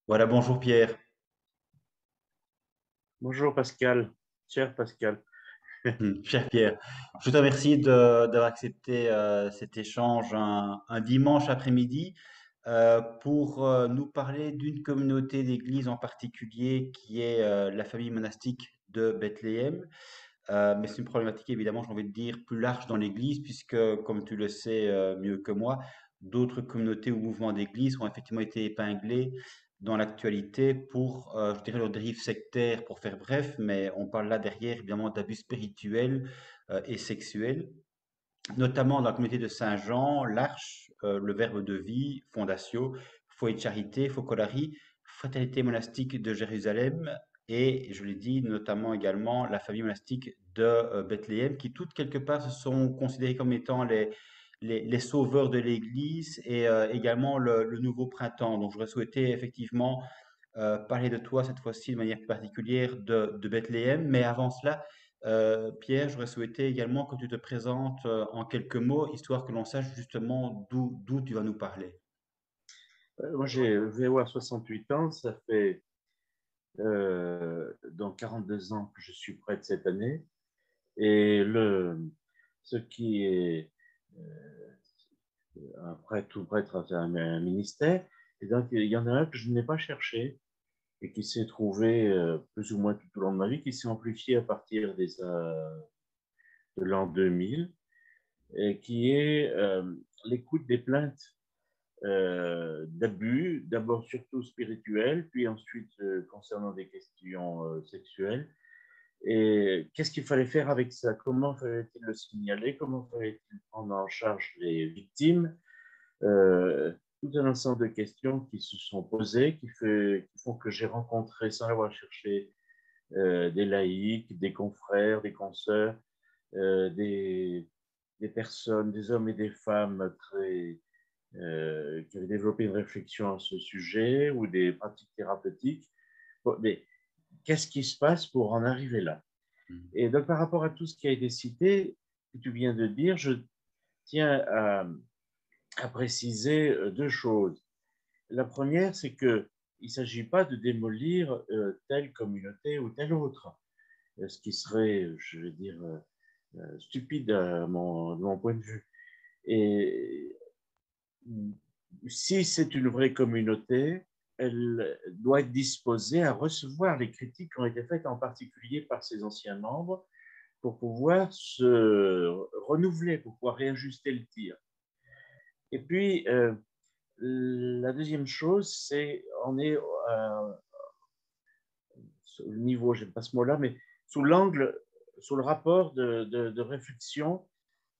Voilà, bonjour Pierre. Bonjour Pascal, cher Pascal. Cher Pierre. Je te remercie d'avoir accepté cet échange un dimanche après-midi pour nous parler d'une communauté d'église en particulier qui est la famille monastique de Bethléem. Mais c'est une problématique évidemment, j'ai envie de dire, plus large dans l'église puisque, comme tu le sais mieux que moi, d'autres communautés ou mouvements d'église ont effectivement été épinglés dans l'actualité pour, je dirais, leurs dérives sectaires, pour faire bref, mais on parle là derrière évidemment d'abus spirituels et sexuels, notamment dans la communauté de Saint-Jean, l'Arche, le Verbe de vie, Fondatio, Foyer de Charité, Focolari, Fraternité monastique de Jérusalem et, je l'ai dit, notamment également la famille monastique de Bethléem, qui toutes quelque part se sont considérées comme étant les sauveurs de l'Église et également le nouveau printemps. Donc j'aurais souhaité effectivement parler de toi cette fois-ci de manière plus particulière de Bethléem. Mais avant cela, Pierre, j'aurais souhaité également que tu te présentes en quelques mots, histoire que l'on sache justement d'où tu vas nous parler. Moi je vais avoir 68 ans, ça fait donc 42 ans que je suis prêtre cette année. Et ce qui est un prêtre, tout prêtre a un ministère, et donc il y en a un que je n'ai pas cherché et qui s'est trouvé plus ou moins tout au long de ma vie, qui s'est amplifié à partir de l'an 2000, et qui est l'écoute des plaintes d'abus, d'abord surtout spirituels, puis ensuite concernant des questions sexuelles. Et qu'est-ce qu'il fallait faire avec ça? Comment fallait-il le signaler? Comment fallait-il prendre en charge les victimes? euh, Tout un ensemble de questions qui se sont posées, qui font que j'ai rencontré, sans l'avoir cherché, des laïcs, des confrères, des consoeurs, euh, des, des personnes, des hommes et des femmes qui avaient développé une réflexion à ce sujet ou des pratiques thérapeutiques. Bon, mais qu'est-ce qui se passe pour en arriver là? Mhm. Et donc, par rapport à tout ce qui a été cité, que tu viens de dire, je tiens à préciser deux choses. La première, c'est que il ne s'agit pas de démolir telle communauté ou telle autre, ce qui serait, je vais dire, stupide de mon point de vue. Et si c'est une vraie communauté, elle doit être disposée à recevoir les critiques qui ont été faites en particulier par ses anciens membres pour pouvoir se renouveler, pour pouvoir réajuster le tir. Et puis, la deuxième chose, c'est on est au niveau, je n'aime pas ce mot-là, mais sous l'angle, sous le rapport de réflexion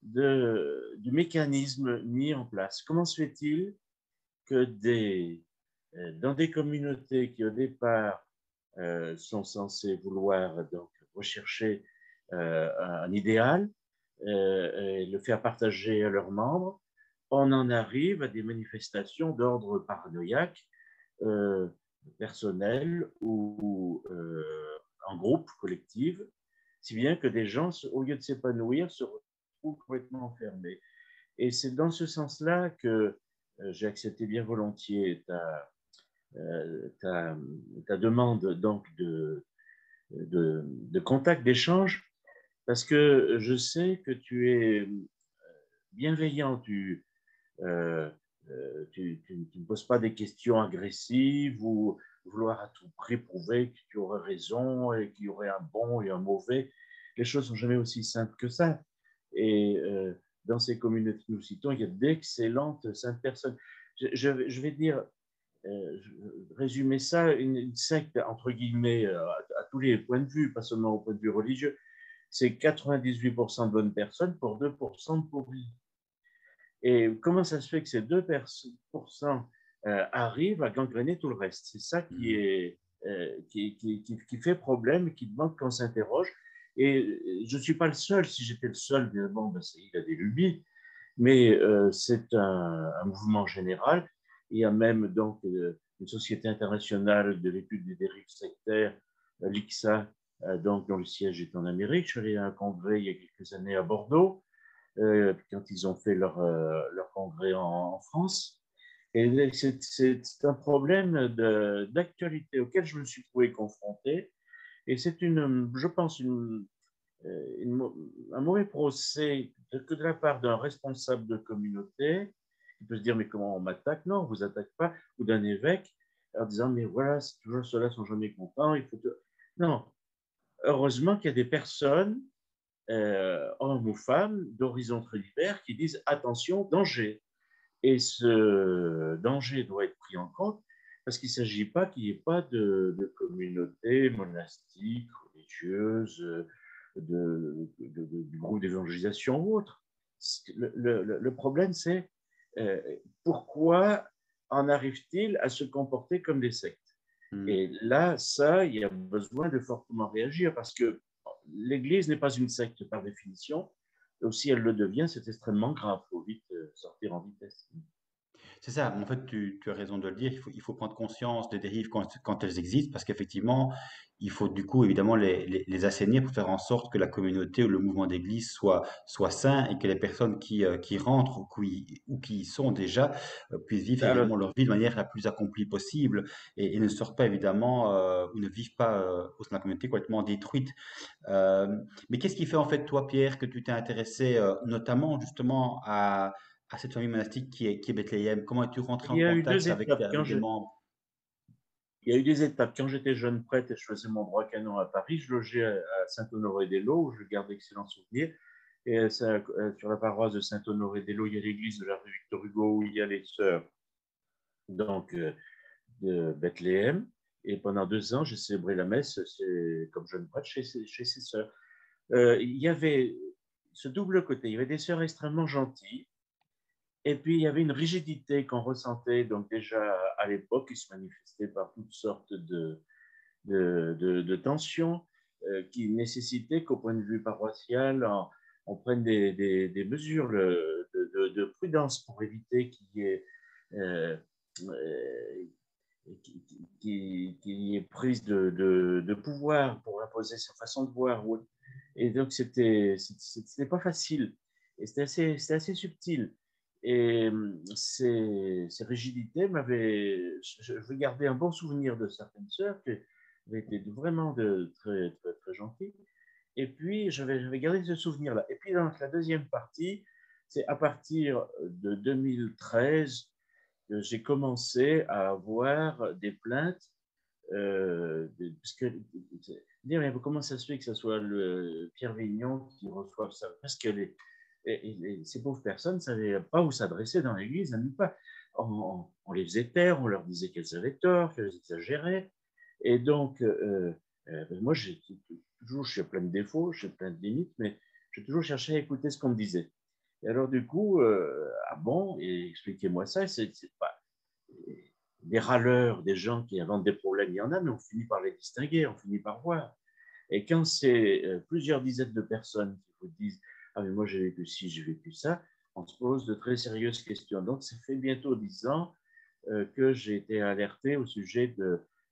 du mécanisme mis en place. Comment se fait-il que dans des communautés qui au départ sont censées vouloir donc rechercher un idéal et le faire partager à leurs membres, on en arrive à des manifestations d'ordre paranoïaque, euh, personnel ou en groupe, collectif, si bien que des gens, au lieu de s'épanouir, se retrouvent complètement enfermés. Et c'est dans ce sens-là que j'ai accepté bien volontiers ta, ta demande donc de contact, d'échange, parce que je sais que tu es bienveillant, euh, tu ne poses pas des questions agressives ou vouloir à tout prix prouver que tu aurais raison et qu'il y aurait un bon et un mauvais. Les choses sont jamais aussi simples que ça. Et dans ces communautés que nous citons, il y a d'excellentes saintes personnes. Je vais dire, résumer ça, une secte, entre guillemets, à tous les points de vue, pas seulement au point de vue religieux, c'est 98% de bonnes personnes pour 2% de pourris. Et comment ça se fait que ces 2% arrivent à gangréner tout le reste? C'est ça Mhm. qui fait problème et qui demande qu'on s'interroge. Et je ne suis pas le seul. Si j'étais le seul, bon, ben, il a des lubies. Mais c'est un mouvement général. Il y a même donc une société internationale de l'étude des dérives sectaires, l'ICSA, donc, dont le siège est en Amérique. Je suis allé à un congrès il y a quelques années à Bordeaux quand ils ont fait leur congrès en France. Et c'est un problème d'actualité auquel je me suis trouvé confronté. Et c'est je pense, un mauvais procès que de la part d'un responsable de communauté qui peut se dire mais comment on m'attaque? Non, on ne vous attaque pas, ou d'un évêque en disant mais voilà, c'est toujours ceux-là sont jamais contents. Il faut que... Non, heureusement qu'il y a des personnes, hommes ou femmes, d'horizons très divers, qui disent attention, danger. Et ce danger doit être pris en compte parce qu'il ne s'agit pas qu'il n'y ait pas de communauté monastique, religieuse, du groupe d'évangélisation ou autre. Le problème, c'est pourquoi en arrive-t-il à se comporter comme des sectes? Hmm. Et là, ça, il y a besoin de fortement réagir parce que l'Église n'est pas une secte par définition. Et si elle le devient, c'est extrêmement grave. Il faut vite sortir en vitesse. C'est ça, en fait, tu as raison de le dire, il faut prendre conscience des dérives quand elles existent, parce qu'effectivement, il faut du coup évidemment les assainir pour faire en sorte que la communauté ou le mouvement d'église soit sain et que les personnes qui rentrent ou qui y sont déjà puissent vivre Alors, évidemment leur vie de manière la plus accomplie possible et ne sortent pas évidemment ou ne vivent pas au sein de la communauté complètement détruite. Euh, mais qu'est-ce qui fait en fait, toi, Pierre, que tu t'es intéressé notamment justement à cette famille monastique qui est Bethléem? Comment es-tu rentré il en y a eu deux contact étapes. avec des membres? Il y a eu des étapes. Quand j'étais jeune prêtre et je faisais mon droit canon à Paris, je logeais à Saint-Honoré-des-Laux, où je garde d'excellents souvenirs. Et ça, sur la paroisse de Saint-Honoré-des-Laux, il y a l'église de la rue Victor Hugo, où il y a les sœurs donc, de Bethléem. Et pendant 2 ans, j'ai célébré la messe comme jeune prêtre chez ces sœurs. Il y avait ce double côté. Il y avait des sœurs extrêmement gentilles. Et puis, il y avait une rigidité qu'on ressentait donc déjà à l'époque, qui se manifestait par toutes sortes de tensions, qui nécessitaient qu'au point de vue paroissial, on prenne des mesures de prudence pour éviter qu'il y ait, euh, euh, qui est prise de pouvoir pour imposer sa façon de voir. Et donc, c'était pas facile. Et c'était assez subtil. Et ces rigidités je vais garder un bon souvenir de certaines sœurs qui avaient été vraiment très, très, très gentilles. Et puis, j'avais gardé ce souvenir-là. Et puis, dans la deuxième partie, c'est à partir de 2013 que j'ai commencé à avoir des plaintes. Parce que, dire, mais comment ça se fait que ce soit le Pierre Vignon qui reçoive ça? Parce que ces pauvres personnes ne savaient pas où s'adresser dans l'église, elles pas. On les faisait taire, on leur disait qu'elles avaient tort, qu'elles exagéraient. Et donc, moi, toujours, je suis plein de défauts, je suis plein de limites, mais j'ai toujours cherché à écouter ce qu'on me disait. Et alors, du coup, ah bon, et expliquez-moi ça, c'est pas des râleurs, des gens qui inventent des problèmes, il y en a, mais on finit par les distinguer, on finit par voir. Et quand c'est plusieurs dizaines de personnes qui vous disent ah, mais moi j'ai vécu ci, j'ai vécu ça, on se pose de très sérieuses questions. Donc, ça fait bientôt 10 ans que j'ai été alerté au sujet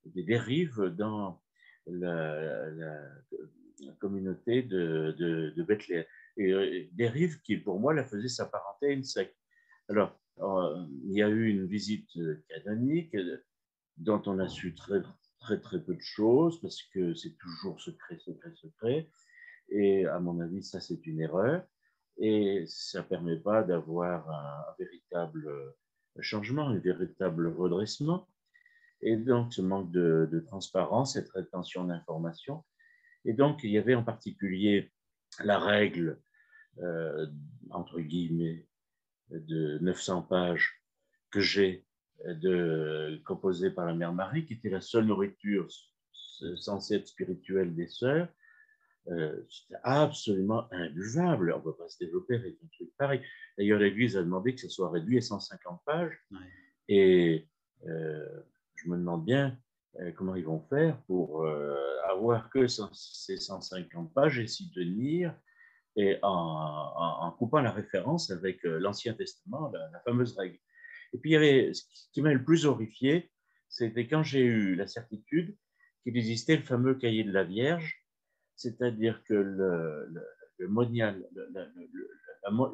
des dérives dans la communauté de Bethléem. Et dérives qui, pour moi, la faisaient s'apparenter à une secte. Alors, il y a eu une visite canonique dont on a su très, très, très peu de choses parce que c'est toujours secret, secret, secret. Et à mon avis, ça, c'est une erreur. Et ça ne permet pas d'avoir un véritable changement, un véritable redressement. Et donc, ce manque de transparence, cette rétention d'informations. Et donc, il y avait en particulier la règle, euh, entre guillemets, de 900 pages que j'ai composée par la Mère Marie, qui était la seule nourriture censée être spirituelle des sœurs. C'était absolument imbuvable. On ne peut pas se développer avec un truc pareil. D'ailleurs, l'Église a demandé que ça soit réduit à 150 pages. Ouais. Et je me demande bien comment ils vont faire pour avoir que ces 150 pages et s'y tenir, et en coupant la référence avec l'Ancien Testament, la fameuse règle. Et puis, il y avait, ce qui m'a le plus horrifié, c'était quand j'ai eu la certitude qu'il existait le fameux cahier de la Vierge, c'est-à-dire que le monial,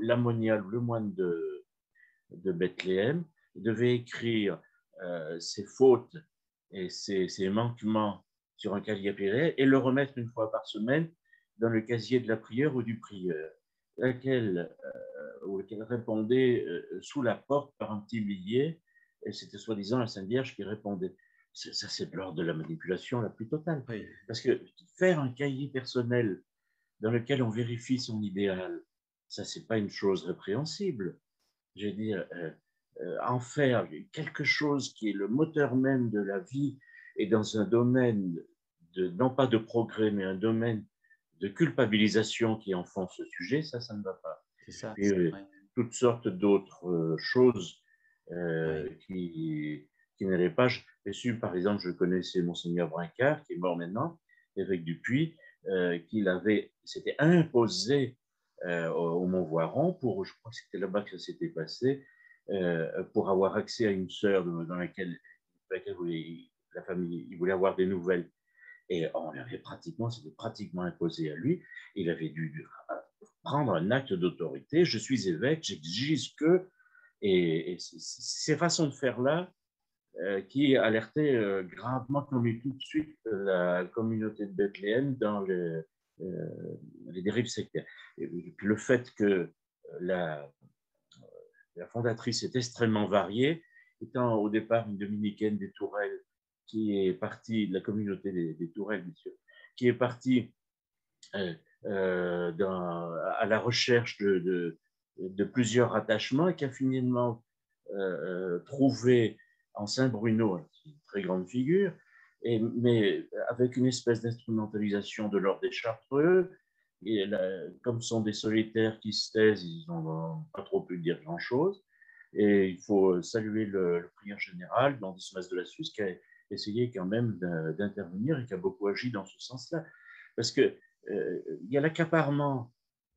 l'ammonial, le moine de Bethléem, devait écrire ses fautes et ses manquements sur un casier prière et le remettre une fois par semaine dans le casier de la prieure ou du prieur, auquel répondait sous la porte par un petit billet, et c'était soi-disant la Sainte Vierge qui répondait. Ça, c'est de l'ordre de la manipulation la plus totale. Oui, Parce que faire un cahier personnel dans lequel on vérifie son idéal, ça, c'est pas une chose répréhensible. Je veux dire, en faire quelque chose qui est le moteur même de la vie et dans un domaine de, non pas de progrès, mais un domaine de culpabilisation qui enfonce ce sujet, ça ne va pas. c'est ça. Puis Ouais, toutes sortes d'autres choses ouais. qui n'allaient pas. Par exemple, je connaissais Monseigneur Brincard, qui est mort maintenant, évêque du Puy, qu'il avait, s'était imposé au Montvoiron, je crois que c'était là-bas que ça s'était passé, pour avoir accès à une sœur dans laquelle la famille, il voulait avoir des nouvelles. Et on avait c'était pratiquement imposé à lui. Il avait dû prendre un acte d'autorité. Je suis évêque, j'exige que. Et ces façons de faire-là qui alertaient gravement, qui ont mis tout de suite la communauté de Bethléem dans les dérives sectaires. Et puis le fait que la, la fondatrice est extrêmement variée, étant au départ une dominicaine des Tourelles, qui est partie de la communauté des Tourelles, bien sûr, qui est partie euh, à la recherche de plusieurs attachements et qui a finalement trouvé en Saint-Bruno, une très grande figure, mais avec une espèce d'instrumentalisation de l'ordre des Chartreux. Et là, comme ce sont des solitaires qui se taisent, ils n'ont pas trop pu dire grand-chose. Et il faut saluer le prieur général, dans Dismas de la Suisse, qui a essayé quand même d'intervenir et qui a beaucoup agi dans ce sens-là. Parce que il y a l'accaparement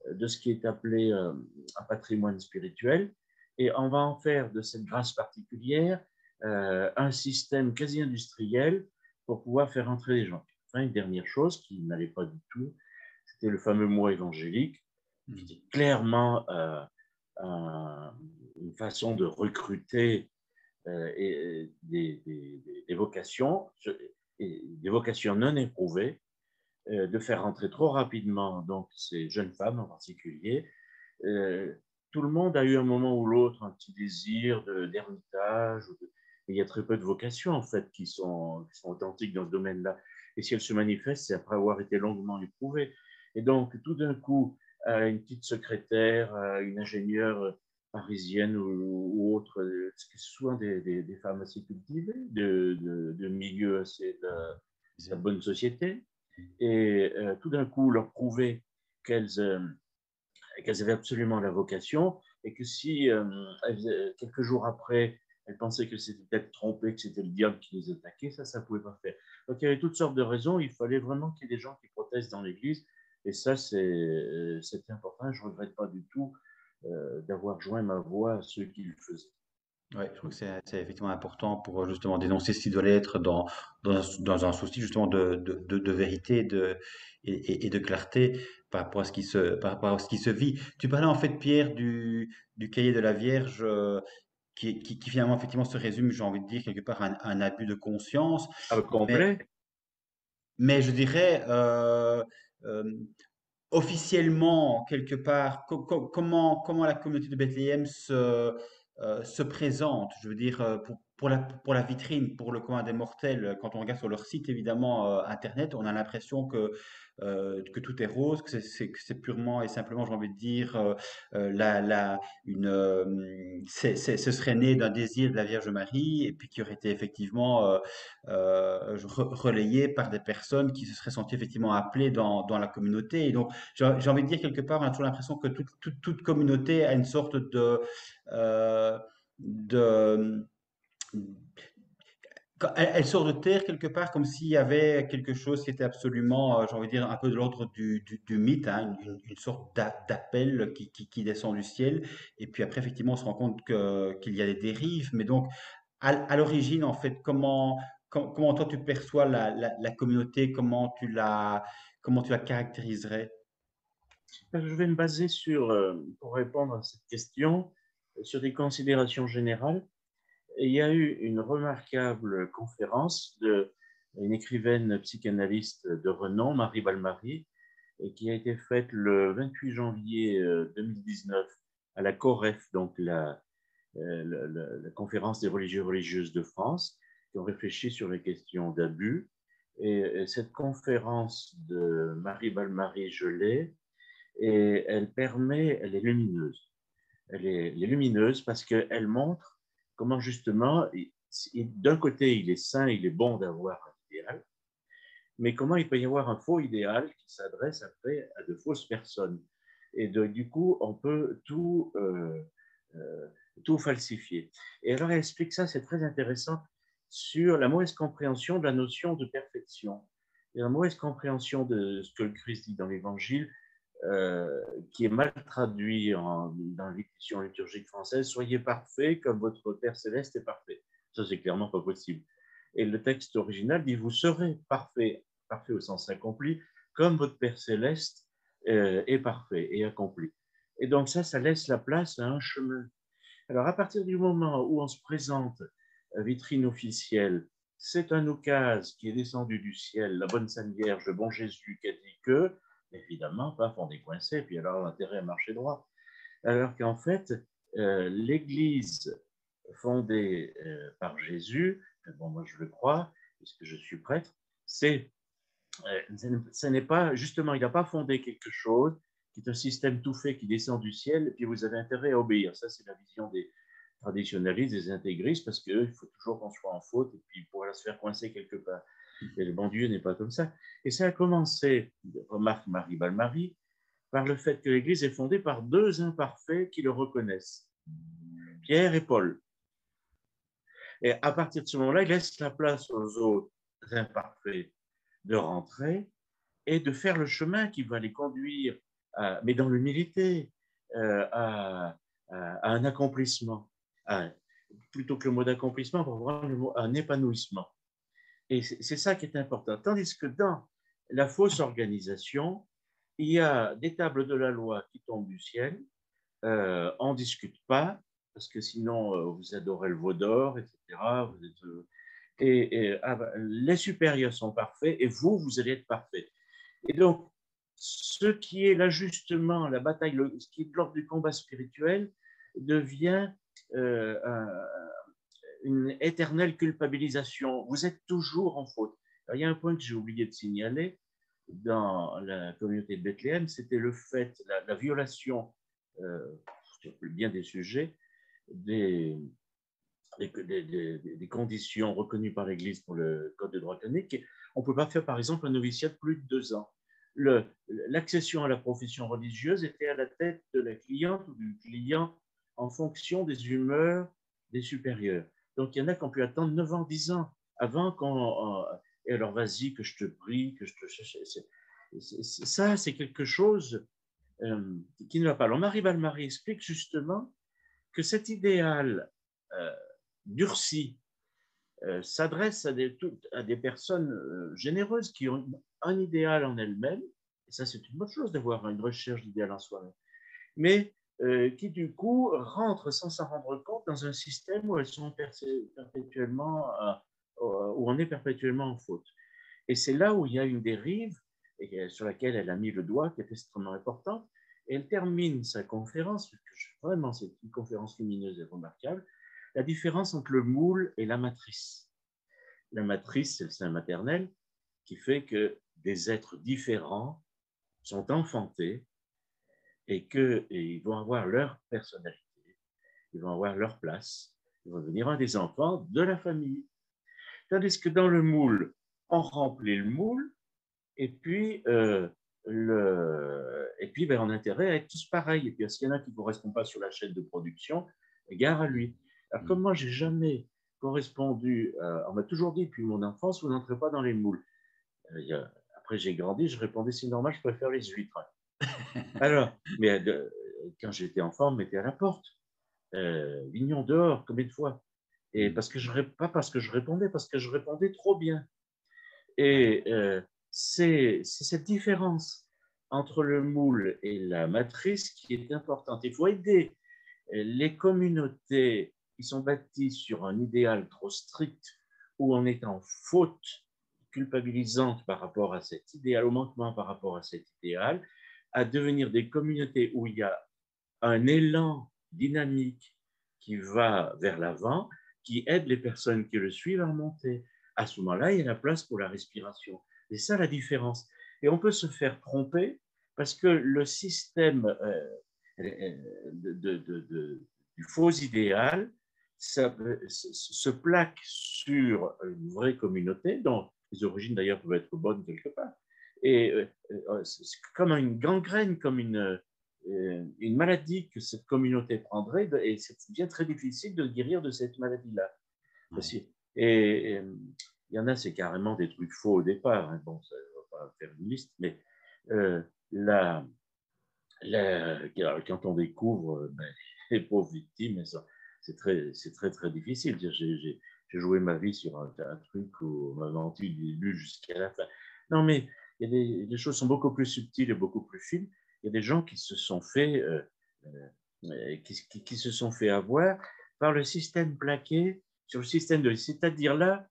de ce qui est appelé un patrimoine spirituel, et on va en faire de cette grâce particulière un système quasi industriel pour pouvoir faire entrer les gens. Enfin, une dernière chose qui n'allait pas du tout, c'était le fameux mot évangélique, qui était clairement une façon de recruter des vocations, des vocations non éprouvées, de faire rentrer trop rapidement donc ces jeunes femmes en particulier. Euh, Tout le monde a eu un moment ou l'autre un petit désir d'ermitage. Il y a très peu de vocations en fait qui sont authentiques dans ce domaine-là. Et si elles se manifestent, c'est après avoir été longuement éprouvées. Et donc tout d'un coup, une petite secrétaire, une ingénieure parisienne ou autre, souvent des femmes assez cultivées, de milieux assez de la bonne société, et tout d'un coup leur prouver qu'elles qu'elles avaient absolument la vocation et que si quelques jours après elles pensaient que c'était peut-être trompé, que c'était le diable qui les attaquait, ça ne pouvait pas faire. Donc il y avait toutes sortes de raisons, il fallait vraiment qu'il y ait des gens qui protestent dans l'Église, et ça c'était important, je ne regrette pas du tout d'avoir joint ma voix à ceux qui le faisaient. Ouais, je trouve que c'est effectivement important pour justement dénoncer ce qui doit l'être dans un souci justement de vérité et de clarté par rapport à ce qui se vit. Tu parlais en fait, Pierre, du cahier de la Vierge qui finalement effectivement se résume, j'ai envie de dire, quelque part à un abus de conscience. Ah, Mais, complet. mais je dirais, euh, officiellement, quelque part, comment la communauté de Bethléem se présente? Je veux dire, pour la vitrine, pour le commun des mortels, quand on regarde sur leur site, évidemment, Internet, on a l'impression que tout est rose, que c'est purement et simplement, j'ai envie de dire, ce serait né d'un désir de la Vierge Marie, et puis qui aurait été effectivement relayé par des personnes qui se seraient senties effectivement appelées dans la communauté. Et donc, j'ai envie de dire quelque part, on a toujours l'impression que toute communauté a une sorte euh, de elle sort de terre quelque part comme s'il y avait quelque chose qui était absolument, j'ai envie de dire, un peu de l'ordre du mythe, hein, une sorte d'appel qui descend du ciel. Et puis après, effectivement, on se rend compte qu'il y a des dérives. Mais donc, à l'origine, en fait, comment toi tu perçois la communauté, comment tu la caractériserais? Je vais me baser sur, pour répondre à cette question, sur des considérations générales. Et il y a eu une remarquable conférence d'une écrivaine psychanalyste de renom, Marie Balmary, et qui a été faite le 28 janvier 2019 à la COREF, donc la conférence des religieux et religieuses de France, qui ont réfléchi sur les questions d'abus. Et cette conférence de Marie Balmary, je l'ai, et elle est lumineuse. Elle est lumineuse parce qu'elle montre comment justement, d'un côté, il est sain, il est bon d'avoir un idéal, mais comment il peut y avoir un faux idéal qui s'adresse après à de fausses personnes. Et du coup, on peut tout falsifier. Et alors, elle explique ça, c'est très intéressant, sur la mauvaise compréhension de la notion de perfection. Et la mauvaise compréhension de ce que le Christ dit dans l'Évangile, qui est mal traduit dans l'édition liturgique française, soyez parfaits comme votre Père céleste est parfait. Ça, c'est clairement pas possible. Et le texte original dit, vous serez parfait, parfait au sens accompli, comme votre Père céleste est parfait et accompli. Et donc ça laisse la place à un chemin. Alors, à partir du moment où on se présente à vitrine officielle, c'est un oukase qui est descendu du ciel, la bonne Sainte Vierge, le bon Jésus qui a dit que, évidemment, pas font des coincés, puis alors l'intérêt à marcher droit. Alors qu'en fait, l'Église fondée par Jésus, bon, moi je le crois, puisque je suis prêtre, ce n'est pas, justement, il n'a pas fondé quelque chose qui est un système tout fait qui descend du ciel, et puis vous avez intérêt à obéir. Ça, c'est la vision des traditionnalistes, des intégristes, parce qu'il faut toujours qu'on soit en faute, et puis pour se faire coincer quelque part. Et le bon Dieu n'est pas comme ça. Et ça a commencé, remarque Marie Balmary, par le fait que l'Église est fondée par deux imparfaits qui le reconnaissent, Pierre et Paul. Et à partir de ce moment-là, il laisse la place aux autres imparfaits de rentrer et de faire le chemin qui va les conduire, mais dans l'humilité, à un accomplissement. Plutôt que le mot d'accomplissement, pour voir le mot un épanouissement. Et c'est ça qui est important. Tandis que dans la fausse organisation, il y a des tables de la loi qui tombent du ciel, on ne discute pas, parce que sinon vous adorez le veau d'or, etc. Vous êtes, les supérieurs sont parfaits et vous allez être parfait. Et donc, ce qui est l'ajustement, la bataille, ce qui est de l'ordre du combat spirituel, devient une éternelle culpabilisation. Vous êtes toujours en faute. Alors, il y a un point que j'ai oublié de signaler dans la communauté de Bethléem, c'était le fait, la violation, sur bien des sujets, des conditions reconnues par l'Église pour le Code de droit canonique. On ne peut pas faire, par exemple, un noviciat de plus de 2 ans. L'accession à la profession religieuse était à la tête de la cliente ou du client en fonction des humeurs des supérieurs. Donc, il y en a qui ont pu attendre 9 ans, 10 ans avant qu'on... et alors, vas-y, que je te prie, que je te... Ça, c'est quelque chose qui ne va pas. Alors, Marie Balmary explique justement que cet idéal durci s'adresse à des personnes généreuses qui ont un idéal en elles-mêmes, et ça c'est une bonne chose d'avoir une recherche d'idéal en soi-même, mais qui du coup rentrent sans s'en rendre compte dans un système où elles sont perpétuellement, où on est perpétuellement en faute. Et c'est là où il y a une dérive et sur laquelle elle a mis le doigt, qui est extrêmement importante. Et elle termine sa conférence, vraiment c'est une conférence lumineuse et remarquable, la différence entre le moule et la matrice. La matrice, c'est le sein maternel qui fait que des êtres différents sont enfantés et qu'ils vont avoir leur personnalité, ils vont avoir leur place, ils vont devenir un des enfants de la famille. Tandis que dans le moule, on remplit le moule et puis, on a intérêt à être tous pareils. Et puis, s'il y en a qui ne correspondent pas sur la chaîne de production, gare à lui. Alors, comme moi, je n'ai jamais correspondu, on m'a toujours dit depuis mon enfance, vous n'entrez pas dans les moules. Après, j'ai grandi, je répondais, c'est normal, je préfère les huîtres. Alors, mais quand j'étais enfant, on me mettait à la porte. Vignon dehors, combien de fois? Et pas parce que je répondais, parce que je répondais trop bien. Et c'est cette différence entre le moule et la matrice qui est importante. Il faut aider les communautés qui sont bâtis sur un idéal trop strict, où on est en faute culpabilisante par rapport à cet idéal, au manquement par rapport à cet idéal, à devenir des communautés où il y a un élan dynamique qui va vers l'avant, qui aide les personnes qui le suivent à remonter. À ce moment-là, il y a la place pour la respiration. C'est ça la différence. Et on peut se faire tromper parce que le système du faux idéal se plaque sur une vraie communauté, dont les origines d'ailleurs peuvent être bonnes quelque part. Et c'est comme une gangrène, comme une maladie que cette communauté prendrait, et c'est bien très difficile de guérir de cette maladie-là. Ouais. Et il y en a, c'est carrément des trucs faux au départ. Hein. Bon, ça, on va pas faire une liste, mais euh, la, quand on découvre ben, les pauvres victimes, c'est très, très difficile. J'ai joué ma vie sur un truc où on m'a menti du début jusqu'à la fin. Non, mais il y a les choses sont beaucoup plus subtiles et beaucoup plus fines. Il y a des gens qui se sont fait, qui se sont fait avoir par le système plaqué sur le système de, c'est-à-dire là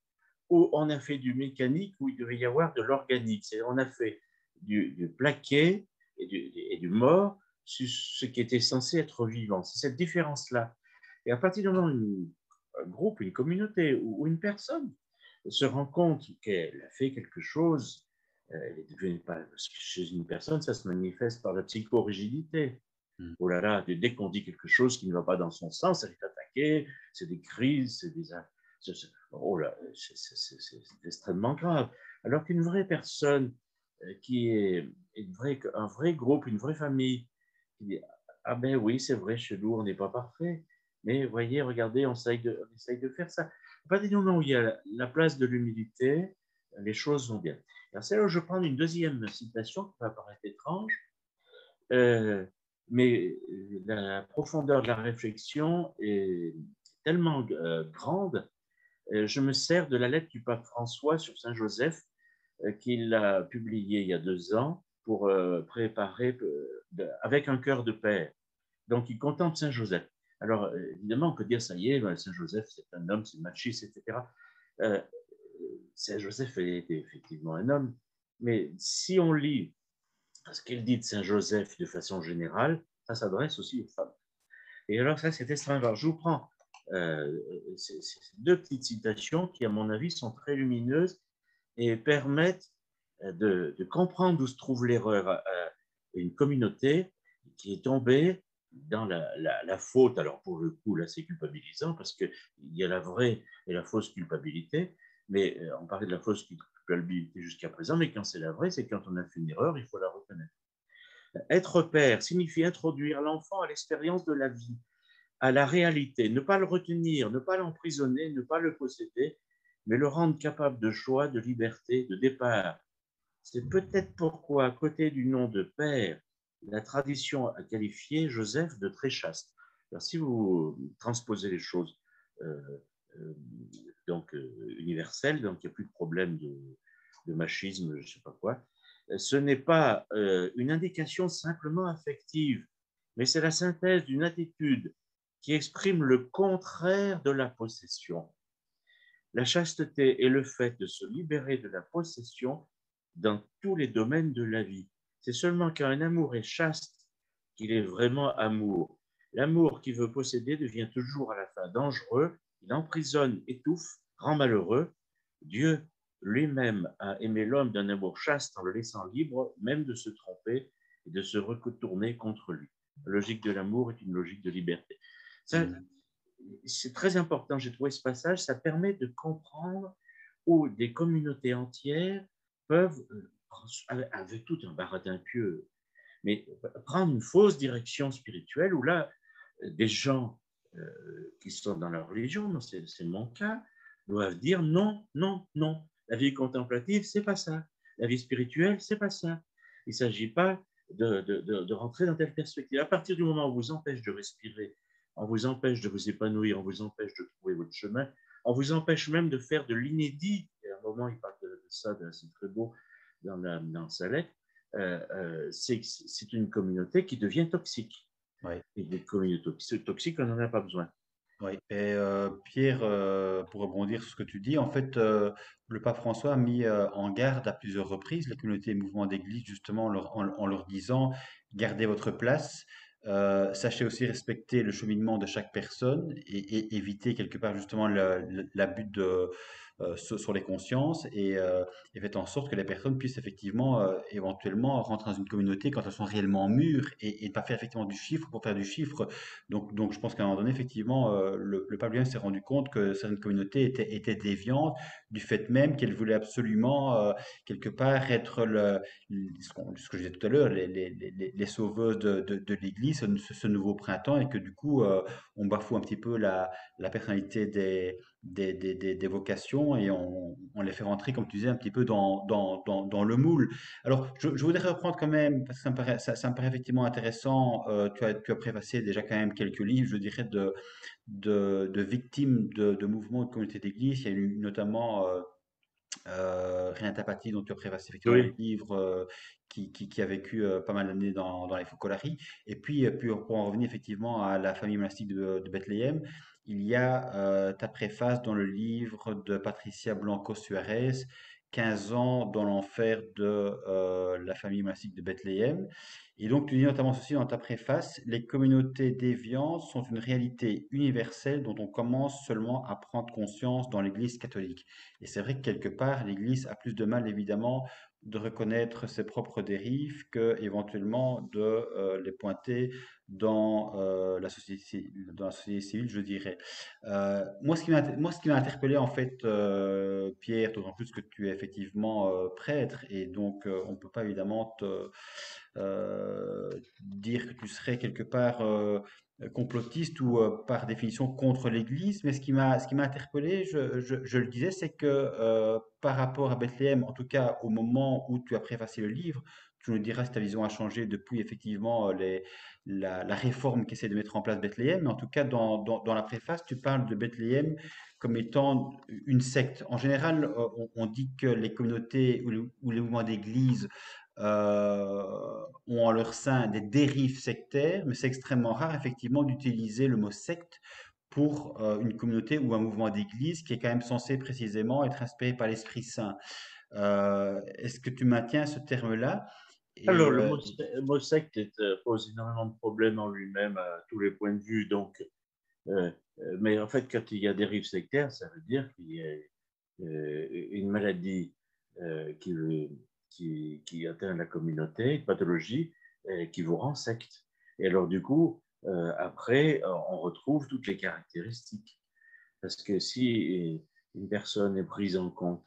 où on a fait du mécanique, où il devait y avoir de l'organique. On a fait du plaqué et du mort sur ce qui était censé être vivant. C'est cette différence-là. Et à partir du moment où un groupe, une communauté ou une personne se rend compte qu'elle a fait quelque chose, elle est devenue pas, chez une personne, ça se manifeste par la psychorigidité. Mm. Oh là là, dès qu'on dit quelque chose qui ne va pas dans son sens, elle est attaquée, c'est des crises, c'est des... Oh là, c'est extrêmement grave. Alors qu'une vraie personne qui est un vrai groupe, une vraie famille, qui dit, ah ben oui, c'est vrai, chez nous, on n'est pas parfait, mais voyez, regardez, on essaye de faire ça. À partir du moment où il y a la place de l'humilité, les choses vont bien. Alors c'est là où je prends une deuxième citation qui va paraître étrange, euh, mais la profondeur de la réflexion est tellement grande. Je me sers de la lettre du pape François sur Saint Joseph, qu'il a publiée il y a 2 ans pour préparer avec un cœur de père. Donc, il contemple Saint Joseph. Alors, évidemment, on peut dire, ça y est, Saint Joseph, c'est un homme, c'est machiste, etc. Euh, Saint Joseph était effectivement un homme, mais si on lit ce qu'il dit de Saint Joseph de façon générale, ça s'adresse aussi aux femmes. Et alors, ça, c'est extrêmement. Je vous prends ces deux petites citations qui, à mon avis, sont très lumineuses et permettent de comprendre où se trouve l'erreur à une communauté qui est tombée dans la faute. Alors, pour le coup, là, c'est culpabilisant parce qu'il y a la vraie et la fausse culpabilité, mais on parlait de la fausse culpabilité jusqu'à présent, mais quand c'est la vraie, c'est quand on a fait une erreur, il faut la reconnaître. Être père signifie introduire l'enfant à l'expérience de la vie, à la réalité, ne pas le retenir, ne pas l'emprisonner, ne pas le posséder, mais le rendre capable de choix, de liberté, de départ. C'est peut-être pourquoi, à côté du nom de père, la tradition a qualifié Joseph de très chaste. Alors, si vous transposez les choses euh, euh, donc universelles, donc il n'y a plus de problème de machisme, je ne sais pas quoi, ce n'est pas une indication simplement affective, mais c'est la synthèse d'une attitude qui exprime le contraire de la possession. La chasteté est le fait de se libérer de la possession dans tous les domaines de la vie. C'est seulement quand un amour est chaste qu'il est vraiment amour. L'amour qui veut posséder devient toujours à la fin dangereux, il emprisonne, étouffe, rend malheureux. Dieu lui-même a aimé l'homme d'un amour chaste en le laissant libre, même de se tromper et de se retourner contre lui. La logique de l'amour est une logique de liberté. Ça, Mm. c'est très important, j'ai trouvé ce passage, ça permet de comprendre où des communautés entières peuvent, avec tout un baratin pieux, mais prendre une fausse direction spirituelle où là, des gens qui sont dans la religion, c'est mon cas, doivent dire non, non, non. La vie contemplative, c'est pas ça. La vie spirituelle, c'est pas ça. Il ne s'agit pas de rentrer dans telle perspective. À partir du moment où on vous empêche de respirer, on vous empêche de vous épanouir, on vous empêche de trouver votre chemin, on vous empêche même de faire de l'inédit. Et à un moment, il parle de ça, c'est très beau dans sa lettre. C'est une communauté qui devient toxique. Ouais. Et des communautés toxiques, on n'en a pas besoin. Oui, et Pierre, pour rebondir sur ce que tu dis, en fait, le pape François a mis en garde à plusieurs reprises les communautés et mouvements d'église, justement en leur disant, gardez votre place, sachez aussi respecter le cheminement de chaque personne et éviter quelque part justement l'abus sur les consciences et faites en sorte que les personnes puissent effectivement éventuellement rentrer dans une communauté quand elles sont réellement mûres et ne pas faire effectivement du chiffre pour faire du chiffre. Donc, je pense qu'à un moment donné, effectivement, le pape lui-même s'est rendu compte que certaines communautés étaient déviantes du fait même qu'elles voulaient absolument, quelque part, être ce que je disais tout à l'heure, les sauveuses de l'Église, ce nouveau printemps, et que du coup, on bafoue un petit peu la personnalité des vocations et on les fait rentrer, comme tu disais, un petit peu dans le moule. Alors, je voudrais reprendre quand même, parce que ça me paraît effectivement intéressant. Tu as préfacé déjà quand même quelques livres, je dirais, de victimes de mouvements de communautés d'église. Il y a eu notamment Rien Tapati, dont tu as préfacé effectivement le Oui, livre, qui a vécu pas mal d'années dans les Focolari. Et puis, pour en revenir effectivement à la famille monastique de Bethléem, il y a ta préface dans le livre de Patricia Blanco Suarez, 15 ans dans l'enfer de la famille monastique de Bethléem. Et donc, tu dis notamment ceci dans ta préface: les communautés déviantes sont une réalité universelle dont on commence seulement à prendre conscience dans l'Église catholique. Et c'est vrai que quelque part, l'Église a plus de mal, évidemment, de reconnaître ses propres dérives que éventuellement de les pointer dans la société civile, je dirais. Moi, ce qui m'a interpellé, en fait, Pierre, d'autant plus que tu es effectivement prêtre, et donc on ne peut pas évidemment dire que tu serais quelque part complotiste ou par définition contre l'Église, mais ce qui m'a interpellé, je le disais, c'est que par rapport à Bethléem, en tout cas au moment où tu as préfacé le livre, tu nous diras si ta vision a changé depuis effectivement la réforme qu'essaie de mettre en place Bethléem, mais en tout cas dans la préface, tu parles de Bethléem comme étant une secte. En général, on dit que les communautés ou les mouvements d'église ont en leur sein des dérives sectaires, mais c'est extrêmement rare effectivement d'utiliser le mot secte pour une communauté ou un mouvement d'église qui est quand même censé précisément être inspiré par l'Esprit Saint. Est-ce que tu maintiens ce terme-là? alors Et le mot secte pose énormément de problèmes en lui-même à tous les points de vue. Donc, euh, mais en fait, quand il y a dérive sectaire, ça veut dire qu'il y a une maladie euh, qui, qui atteint la communauté, une pathologie qui vous rend secte. Et alors, du coup, après, on retrouve toutes les caractéristiques. Parce que si une personne est prise en compte,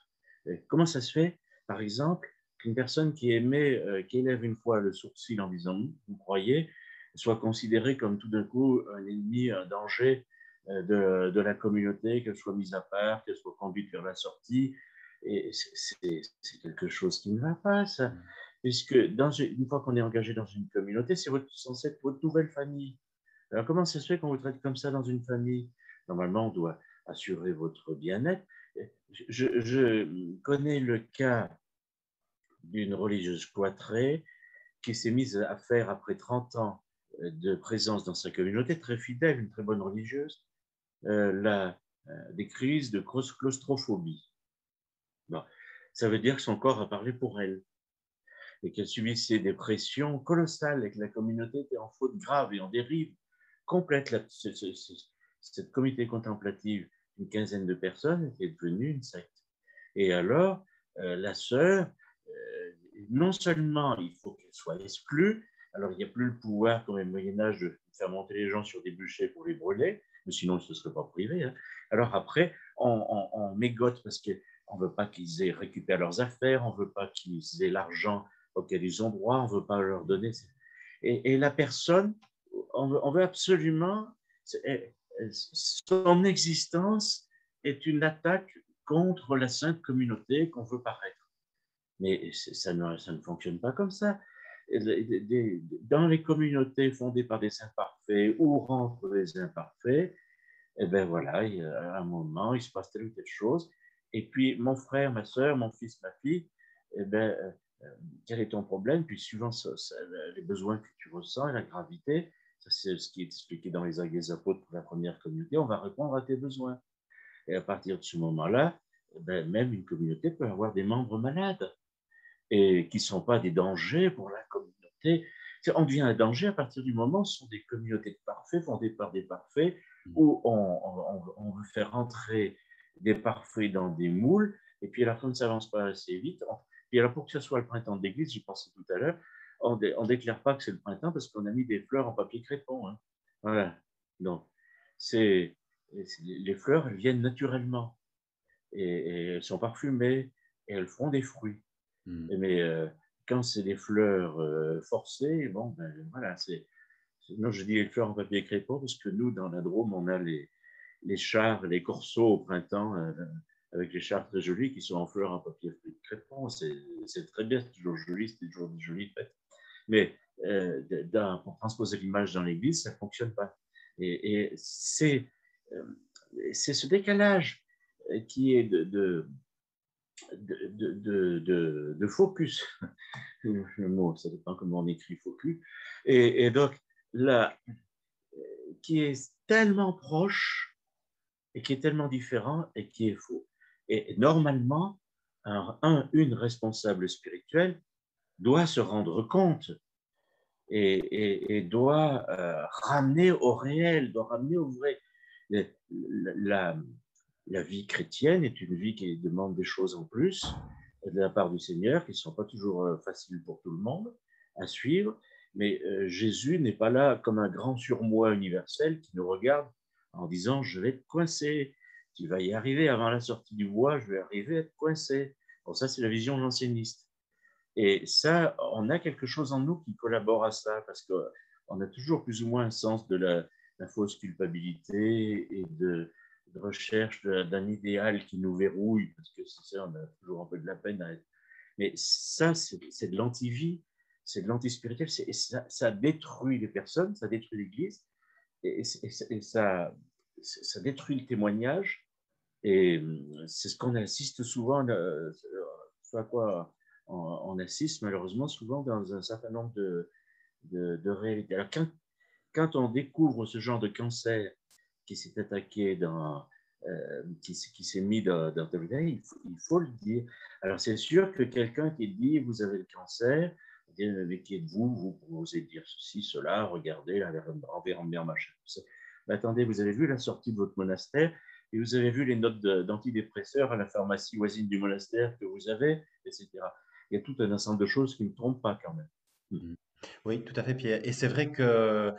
comment ça se fait, par exemple, qu'une personne qui élève une fois le sourcil en disant vous croyez, soit considérée comme tout d'un coup un ennemi, un danger de la communauté, qu'elle soit mise à part, qu'elle soit conduite vers la sortie. Et c'est quelque chose qui ne va pas, ça. Puisque une fois qu'on est engagé dans une communauté, c'est censé être votre nouvelle famille. Alors, comment ça se fait qu'on vous traite comme ça dans une famille? Normalement, on doit assurer votre bien-être. Je connais le cas d'une religieuse cloîtrée qui s'est mise à faire, après 30 ans de présence dans sa communauté, très fidèle, une très bonne religieuse, des crises de claustrophobie. Bon. Ça veut dire que son corps a parlé pour elle et qu'elle subissait des pressions colossales et que la communauté était en faute grave et en dérive complète. Cette comité contemplative, une quinzaine de personnes, est devenue une secte. Et alors, la sœur, non seulement il faut qu'elle soit exclue, alors il n'y a plus le pouvoir, comme au Moyen-Âge, de faire monter les gens sur des bûchers pour les brûler, mais sinon ils ne se seraient pas privés. Hein. Alors après, on mégote parce qu'on ne veut pas qu'ils aient récupéré leurs affaires, on ne veut pas qu'ils aient l'argent auquel ils ont droit, on ne veut pas leur donner. Et la personne, on veut absolument, son existence est une attaque contre la sainte communauté qu'on veut paraître. Mais ça ne fonctionne pas comme ça. Dans les communautés fondées par des imparfaits où rentrent des imparfaits, et ben voilà, à un moment, il se passe telle ou telle chose. Et puis, mon frère, ma soeur, mon fils, ma fille, eh ben, quel est ton problème? Puis, suivant les besoins que tu ressens et la gravité, c'est ce qui est expliqué dans les Actes des Apôtres pour la première communauté. On va répondre à tes besoins. Et à partir de ce moment-là, ben, même une communauté peut avoir des membres malades et qui ne sont pas des dangers pour la communauté. On devient un danger à partir du moment où ce sont des communautés de parfaits, fondées par des parfaits, où on veut faire rentrer des parfaits dans des moules, et puis à la fin, ça n'avance pas assez vite. Puis alors, pour que ce soit le printemps de l'église, j'y pensais tout à l'heure, on ne déclare pas que c'est le printemps parce qu'on a mis des fleurs en papier crépon. Hein. Voilà. Donc, les fleurs, elles viennent naturellement et elles sont parfumées et elles font des fruits. Mm. Mais quand c'est des fleurs forcées, bon, ben, voilà, non, je dis les fleurs en papier crépon parce que nous, dans la Drôme, on a les chars, les corsos au printemps, avec les chars très jolis qui sont en fleurs en papier crépon. C'est très bien, c'est toujours joli, c'est toujours des jolies fêtes. Mais pour transposer l'image dans l'église, ça ne fonctionne pas. Et euh, c'est ce décalage qui est de focus. Le mot, ça dépend comment on écrit focus. Et donc, là, qui est tellement proche et qui est tellement différent et qui est faux. Et normalement, une responsable spirituelle doit se rendre compte et doit ramener au réel, doit ramener au vrai. La, la vie chrétienne est une vie qui demande des choses en plus de la part du Seigneur, qui ne sont pas toujours faciles pour tout le monde à suivre. Mais Jésus n'est pas là comme un grand surmoi universel qui nous regarde en disant je vais être coincé, tu vas y arriver avant la sortie du bois, je vais arriver à être coincé. Bon, ça, c'est la vision janséniste. Et ça, on a quelque chose en nous qui collabore à ça, parce qu'on a toujours plus ou moins un sens de la fausse culpabilité et de recherche d'un idéal qui nous verrouille, parce que c'est ça, on a toujours un peu de la peine à être. Mais ça, c'est de l'anti-vie, c'est de l'anti-spirituel, ça détruit les personnes, ça détruit l'Église, et ça détruit le témoignage, et c'est ce qu'on assiste souvent, à quoi on assiste malheureusement souvent dans un certain nombre de réalités. Alors, quand on découvre ce genre de cancer qui s'est attaqué qui s'est mis dans ta vie, il faut le dire. Alors, c'est sûr que quelqu'un qui dit vous avez le cancer, mais qui êtes-vous, vous osez dire ceci, cela, regardez, la envers machin. Mais attendez, vous avez vu la sortie de votre monastère et vous avez vu les notes d'antidépresseurs à la pharmacie voisine du monastère que vous avez, etc. Il y a tout un ensemble de choses qui ne trompent pas quand même. Mm. Oui, tout à fait, Pierre. Et c'est vrai que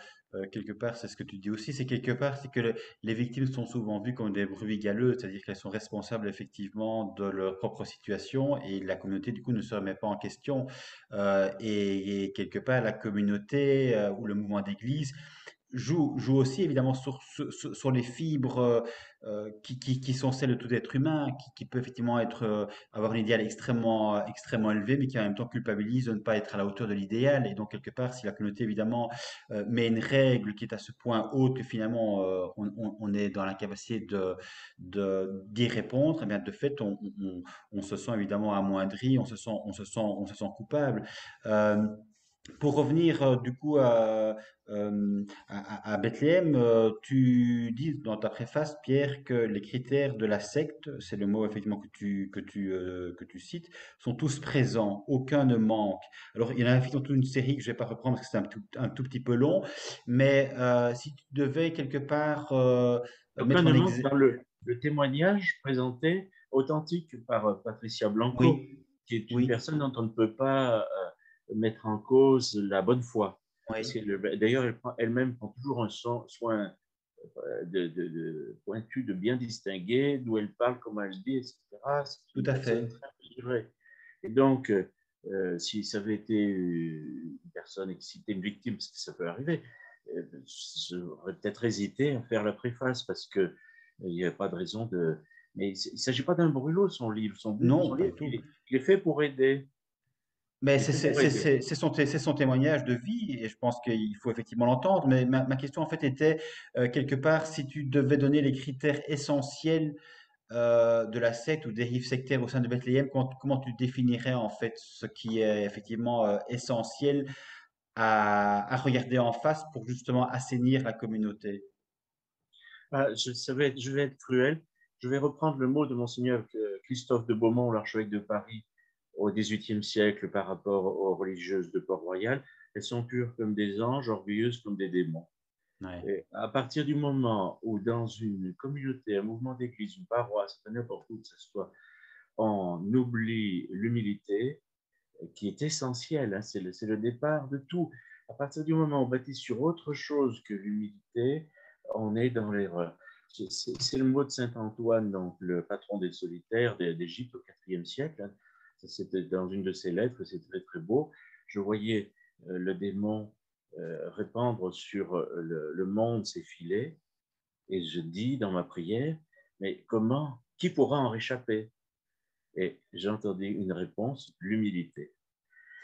quelque part, c'est ce que tu dis aussi, c'est quelque part, c'est que les victimes sont souvent vues comme des brebis galeuses, c'est-à-dire qu'elles sont responsables effectivement de leur propre situation et la communauté du coup ne se remet pas en question. Et quelque part, la communauté ou le mouvement d'église joue aussi évidemment sur les fibres qui sont celles de tout être humain, qui peut effectivement être avoir un idéal extrêmement élevé, mais qui en même temps culpabilise de ne pas être à la hauteur de l'idéal. Et donc, quelque part, si la communauté, évidemment, met une règle qui est à ce point haute que finalement, on est dans l'incapacité d'y répondre, eh bien, de fait, on se sent évidemment amoindri, on se sent coupable. Euh, pour revenir du coup à Bethléem, tu dis dans ta préface, Pierre, que les critères de la secte, c'est le mot effectivement que tu cites, sont tous présents, aucun ne manque. Alors il y en a effectivement toute une série que je vais pas reprendre parce que c'est un tout petit peu long, mais si tu devais quelque part Aucun mettre ne en manque exergue... dans le témoignage présenté authentique par Patricia Blanco, Oui, qui est une oui, personne dont on ne peut pas mettre en cause la bonne foi. Parce oui, qu'elle, d'ailleurs, elle-même prend toujours un soin pointu de bien distinguer d'où elle parle, comment elle dit, etc. C'est tout une à personne fait. très mesurée. Et donc, si ça avait été une personne et que c'était une victime, parce que ça peut arriver, j'aurais peut-être hésité à faire la préface parce que il n'y a pas de raison de. Mais il ne s'agit pas d'un brûlot, son livre. Son Non, pas livre, du tout. il est fait pour aider. Mais Il est fait pour aider. c'est son témoignage de vie et je pense qu'il faut effectivement l'entendre. Mais ma question en fait était quelque part si tu devais donner les critères essentiels de la secte ou dérive sectaire au sein de Bethléem, comment tu définirais en fait ce qui est effectivement essentiel à regarder en face pour justement assainir la communauté? Ah, je vais être cruel. Je vais reprendre le mot de monseigneur Christophe de Beaumont, l'archevêque de Paris, au XVIIIe siècle par rapport aux religieuses de Port-Royal. Elles sont pures comme des anges, orgueilleuses comme des démons. Ouais, Et à partir du moment où dans une communauté, un mouvement d'église, une paroisse, n'importe où que ce soit, on oublie l'humilité, qui est essentielle, hein, c'est le départ de tout. À partir du moment où on bâtit sur autre chose que l'humilité, on est dans l'erreur. C'est le mot de saint Antoine, donc le patron des solitaires d'Égypte au IVe siècle. Hein. C'était dans une de ses lettres, c'est très très beau. Je voyais le démon répandre sur le monde ses filets, et je dis dans ma prière, mais comment, qui pourra en réchapper? Et j'ai entendu une réponse, l'humilité.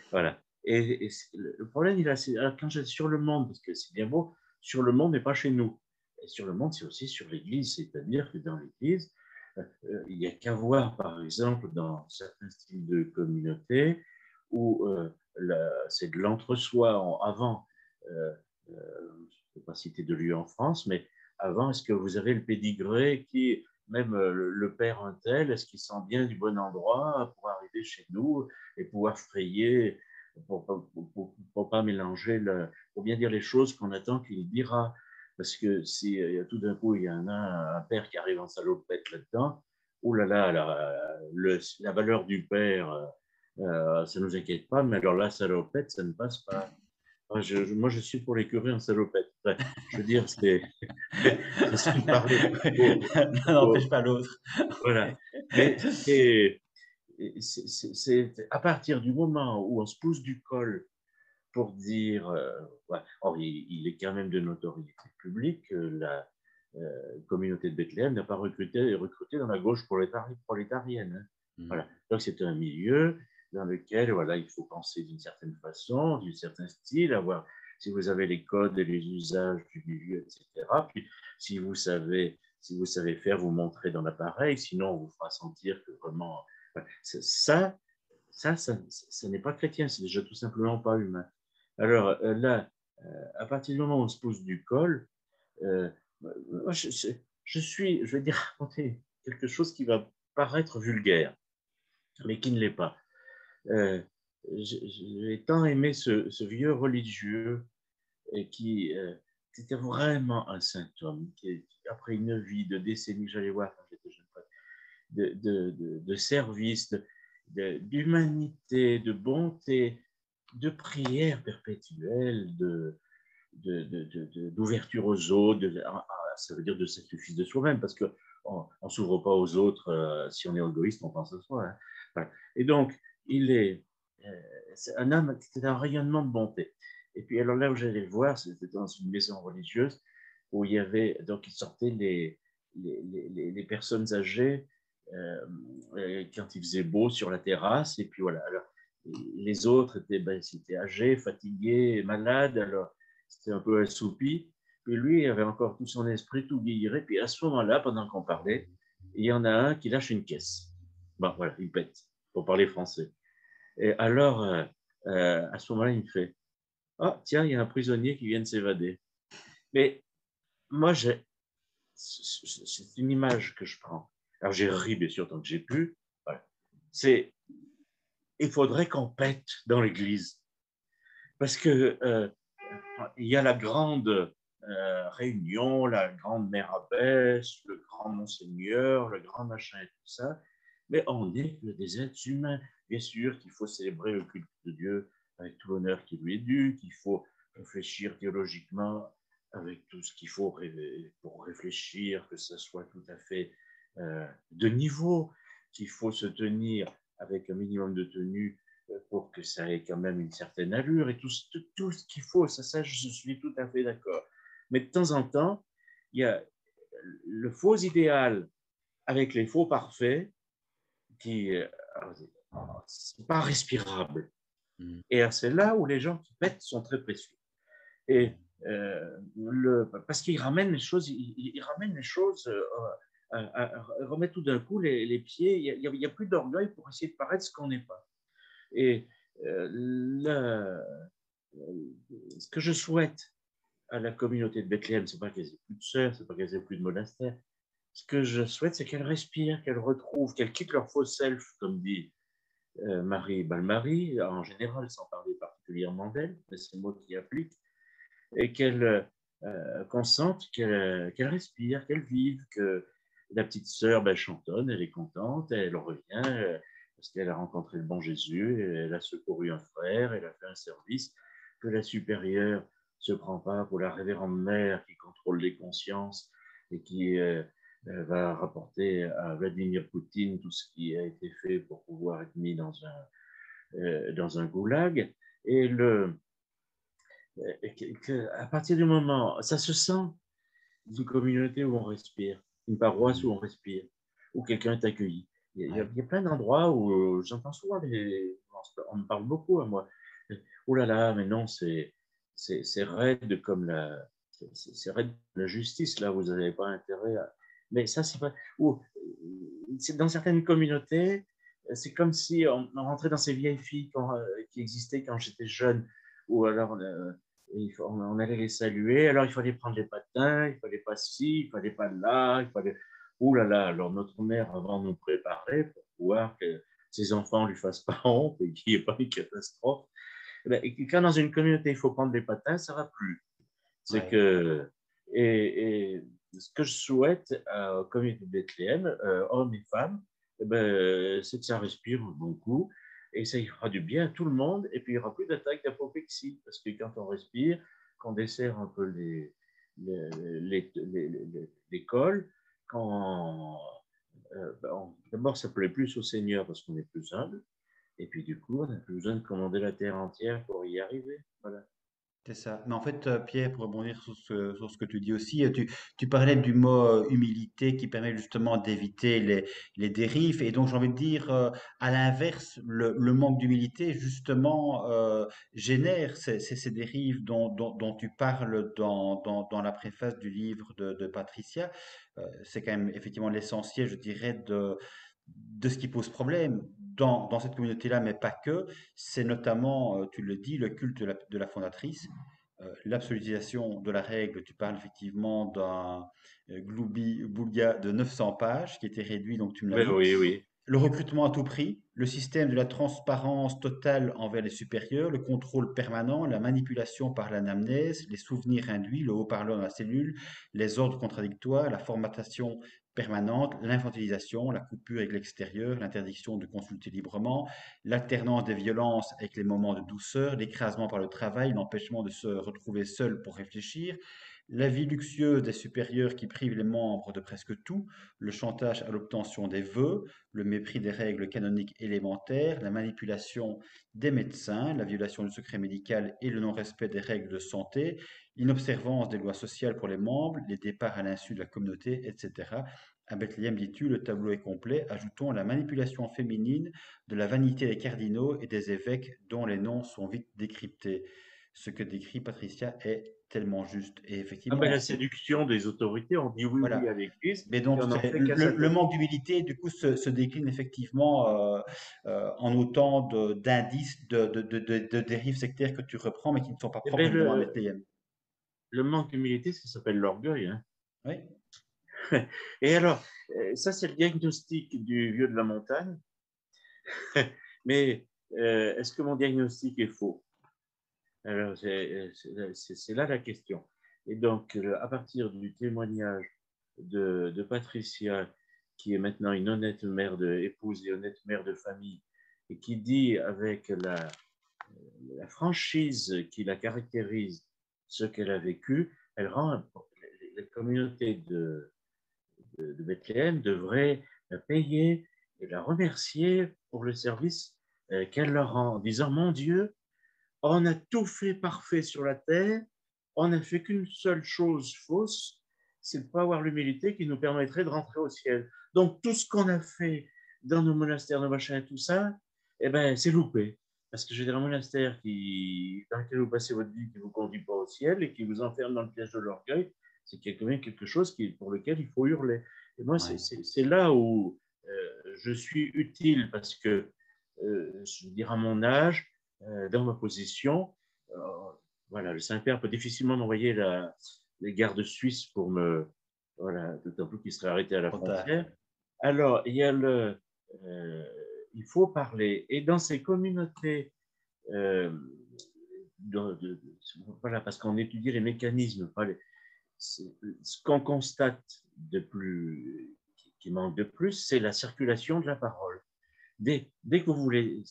Voilà. Et le problème, il a, quand j'ai sur le monde, parce que c'est bien beau, sur le monde, mais pas chez nous. Et sur le monde, c'est aussi sur l'Église. C'est-à-dire que dans l'Église, il n'y a qu'à voir, par exemple, dans certains styles de communauté, où c'est de l'entre-soi avant, euh, je ne peux pas citer de lieu en France, mais avant, est-ce que vous avez le pédigré qui, même le père un tel, est-ce qu'il sent bien du bon endroit pour arriver chez nous et pouvoir frayer, pour pas mélanger, pour bien dire les choses qu'on attend qu'il dira. Parce que si tout d'un coup il y en a un père qui arrive en salopette là-dedans, oh là là, la valeur du père, ça ne nous inquiète pas, mais alors la salopette, ça ne passe pas. Moi, je suis pour les curés en salopette. Enfin, je veux dire, c'est sans parler. l'un n'empêche pas l'autre. Voilà. Mais c'est à partir du moment où on se pousse du col pour dire, ouais, or, il est quand même de notoriété publique que la communauté de Bethléem n'a pas recruté dans la gauche prolétarienne. Hein. Mm. Voilà. Donc c'est un milieu dans lequel voilà, il faut penser d'une certaine façon, d'un certain style, avoir, si vous avez les codes et les usages du milieu, etc. Puis si vous savez faire, vous montrez dans l'appareil, sinon on vous fera sentir que vraiment, ça, ça n'est pas chrétien, c'est déjà tout simplement pas humain. Alors là, à partir du moment où on se pose du col, euh, moi, je vais dire raconter quelque chose qui va paraître vulgaire, mais qui ne l'est pas. Euh, j'ai tant aimé ce vieux religieux qui était vraiment un saint homme, qui, après une vie de décennies, j'allais voir quand j'étais jeune, de service, d'humanité, de bonté, de prière perpétuelle, d'ouverture aux autres, ça veut dire de sacrifice de soi-même, parce qu'on ne s'ouvre pas aux autres, si on est égoïste, on pense à soi. Hein. Voilà. Et donc, c'est un homme qui était un rayonnement de bonté. Et puis, alors là où j'allais le voir, c'était dans une maison religieuse où il y avait, donc, il sortait les personnes âgées quand il faisait beau sur la terrasse. Et puis voilà. Alors, les autres étaient, ben, c'était âgés, fatigués, malades. Alors, c'était un peu assoupi. Puis lui, il avait encore tout son esprit, tout guilleret. Puis à ce moment-là, pendant qu'on parlait, il y en a un qui lâche une caisse. Bon, voilà, il pète, pour parler français. Et alors, à ce moment-là, il me fait, ah, tiens, il y a un prisonnier qui vient de s'évader. Mais moi, c'est une image que je prends. Alors, j'ai ri, bien sûr, tant que j'ai pu. Voilà. C'est, il faudrait qu'on pète dans l'église. Parce que il y a la grande réunion, la grande mère abbesse, le grand monseigneur, le grand machin et tout ça. Mais on n'est que des êtres humains. Bien sûr qu'il faut célébrer le culte de Dieu avec tout l'honneur qui lui est dû, qu'il faut réfléchir théologiquement avec tout ce qu'il faut pour réfléchir, que ce soit tout à fait de niveau, qu'il faut se tenir avec un minimum de tenue pour que ça ait quand même une certaine allure et tout ce qu'il faut. Ça, je suis tout à fait d'accord. Mais de temps en temps, il y a le faux idéal avec les faux parfaits qui c'est pas respirable. Mm. Et c'est là où les gens qui pètent sont très précieux. Et parce qu'ils ramènent les choses, ils ramènent les choses, remettent tout d'un coup les pieds. Il y a plus d'orgueil pour essayer de paraître ce qu'on n'est pas. Et là, ce que je souhaite à la communauté de Bethléem, c'est pas qu'elle ait plus de sœurs, c'est pas qu'elle ait plus de monastères. Ce que je souhaite, c'est qu'elles respirent, qu'elles retrouvent, qu'elles quittent leur faux self, comme dit Marie Balmary, en général, sans parler particulièrement d'elle, mais c'est moi qui applique, et qu'on sente qu'elle respire, qu'elle vive, que la petite sœur ben, chantonne, elle est contente, elle revient parce qu'elle a rencontré le bon Jésus, elle a secouru un frère, elle a fait un service, que la supérieure ne se prend pas pour la révérende mère qui contrôle les consciences et qui va rapporter à Vladimir Poutine tout ce qui a été fait pour pouvoir être mis dans un goulag. Et à partir du moment, ça se sent, une communauté où on respire, une paroisse où on respire, où quelqu'un est accueilli. Il y a plein d'endroits où j'entends souvent, on me parle beaucoup à moi. Oh là là, mais non, c'est raide comme c'est raide la justice, là, vous n'avez pas intérêt à. Mais ça, c'est pas. Dans certaines communautés, c'est comme si on rentrait dans ces vieilles filles qui existaient quand j'étais jeune, ou alors on allait les saluer, alors il fallait prendre les patins, il fallait pas ci, il fallait pas là, il fallait. Ouh là là, alors notre mère, avant de nous préparer pour pouvoir que ses enfants ne lui fassent pas honte et qu'il n'y ait pas une catastrophe, et quand dans une communauté il faut prendre les patins, ça ne va plus. C'est que. Et ce que je souhaite aux communautés de Bethléem, hommes et femmes, eh ben, c'est que ça respire un bon coup et ça y fera du bien à tout le monde. Et puis il n'y aura plus d'attaque d'apoplexie parce que quand on respire, qu'on desserre un peu les cols, quand d'abord ça plaît plus au Seigneur parce qu'on est plus humble. Et puis du coup, on n'a plus besoin de commander la terre entière pour y arriver. Voilà. C'est ça. Mais en fait, Pierre, pour rebondir sur ce que tu dis aussi, tu parlais du mot humilité qui permet justement d'éviter les dérives. Et donc, j'ai envie de dire, à l'inverse, le manque d'humilité, justement, génère ces dérives dont tu parles dans la préface du livre de Patricia. C'est quand même effectivement l'essentiel, je dirais, de ce qui pose problème dans cette communauté-là, mais pas que. C'est notamment, tu le dis, le culte de la fondatrice, l'absolutisation de la règle. Tu parles effectivement d'un gloubi-boulga de 900 pages qui était réduit, donc tu me l'as Ben dit. oui, oui. Le recrutement à tout prix, le système de la transparence totale envers les supérieurs, le contrôle permanent, la manipulation par l'anamnèse, les souvenirs induits, le haut-parleur dans la cellule, les ordres contradictoires, la formatation permanente, l'infantilisation, la coupure avec l'extérieur, l'interdiction de consulter librement, l'alternance des violences avec les moments de douceur, l'écrasement par le travail, l'empêchement de se retrouver seul pour réfléchir, la vie luxueuse des supérieurs qui privent les membres de presque tout, le chantage à l'obtention des vœux, le mépris des règles canoniques élémentaires, la manipulation des médecins, la violation du secret médical et le non-respect des règles de santé, l'inobservance des lois sociales pour les membres, les départs à l'insu de la communauté, etc. À Bethléem, dis-tu, le tableau est complet. Ajoutons la manipulation féminine de la vanité des cardinaux et des évêques dont les noms sont vite décryptés. Ce que décrit Patricia est tellement juste. Et Ah ben, effectivement, la c'est séduction des autorités, on dit oui, oui voilà. à l'Église Mais et donc, on n'en fait qu'à sa le tête. manque d'humilité, du coup, se décline effectivement en autant d'indices de dérives sectaires que tu reprends, mais qui ne sont pas Eh propres ben, évidemment à Bethléem. le manque d'humilité, ça s'appelle l'orgueil. Hein. Oui, Et alors, ça, c'est le diagnostic du vieux de la montagne. Mais est-ce que mon diagnostic est faux? Alors, c'est là la question. Et donc, à partir du témoignage de Patricia, qui est maintenant une honnête mère épouse et honnête mère de famille, et qui dit avec la franchise qui la caractérise ce qu'elle a vécu, elle rend la communauté de Bethléem devrait la payer et la remercier pour le service qu'elle leur rend, en disant, mon Dieu, on a tout fait parfait sur la terre, on n'a fait qu'une seule chose fausse, c'est de ne pas avoir l'humilité qui nous permettrait de rentrer au ciel. Donc tout ce qu'on a fait dans nos monastères, nos machins et tout ça, eh ben, c'est loupé. Parce que j'ai un monastère dans lequel vous passez votre vie qui ne vous conduit pas au ciel et qui vous enferme dans le piège de l'orgueil, c'est quand même quelque chose pour lequel il faut hurler. Et moi, ouais, c'est là où je suis utile parce que, je veux dire, à mon âge, dans ma position, voilà, le Saint-Père peut difficilement m'envoyer les gardes suisses pour me, voilà, d'autant plus qu'il serait arrêté à la Trop tard. frontière. Alors, euh, il faut parler. Et dans ces communautés, euh, voilà, parce qu'on étudie les mécanismes, pas ce qu'on constate de plus, qui manque de plus, c'est la circulation de la parole. Dès que vous voulez,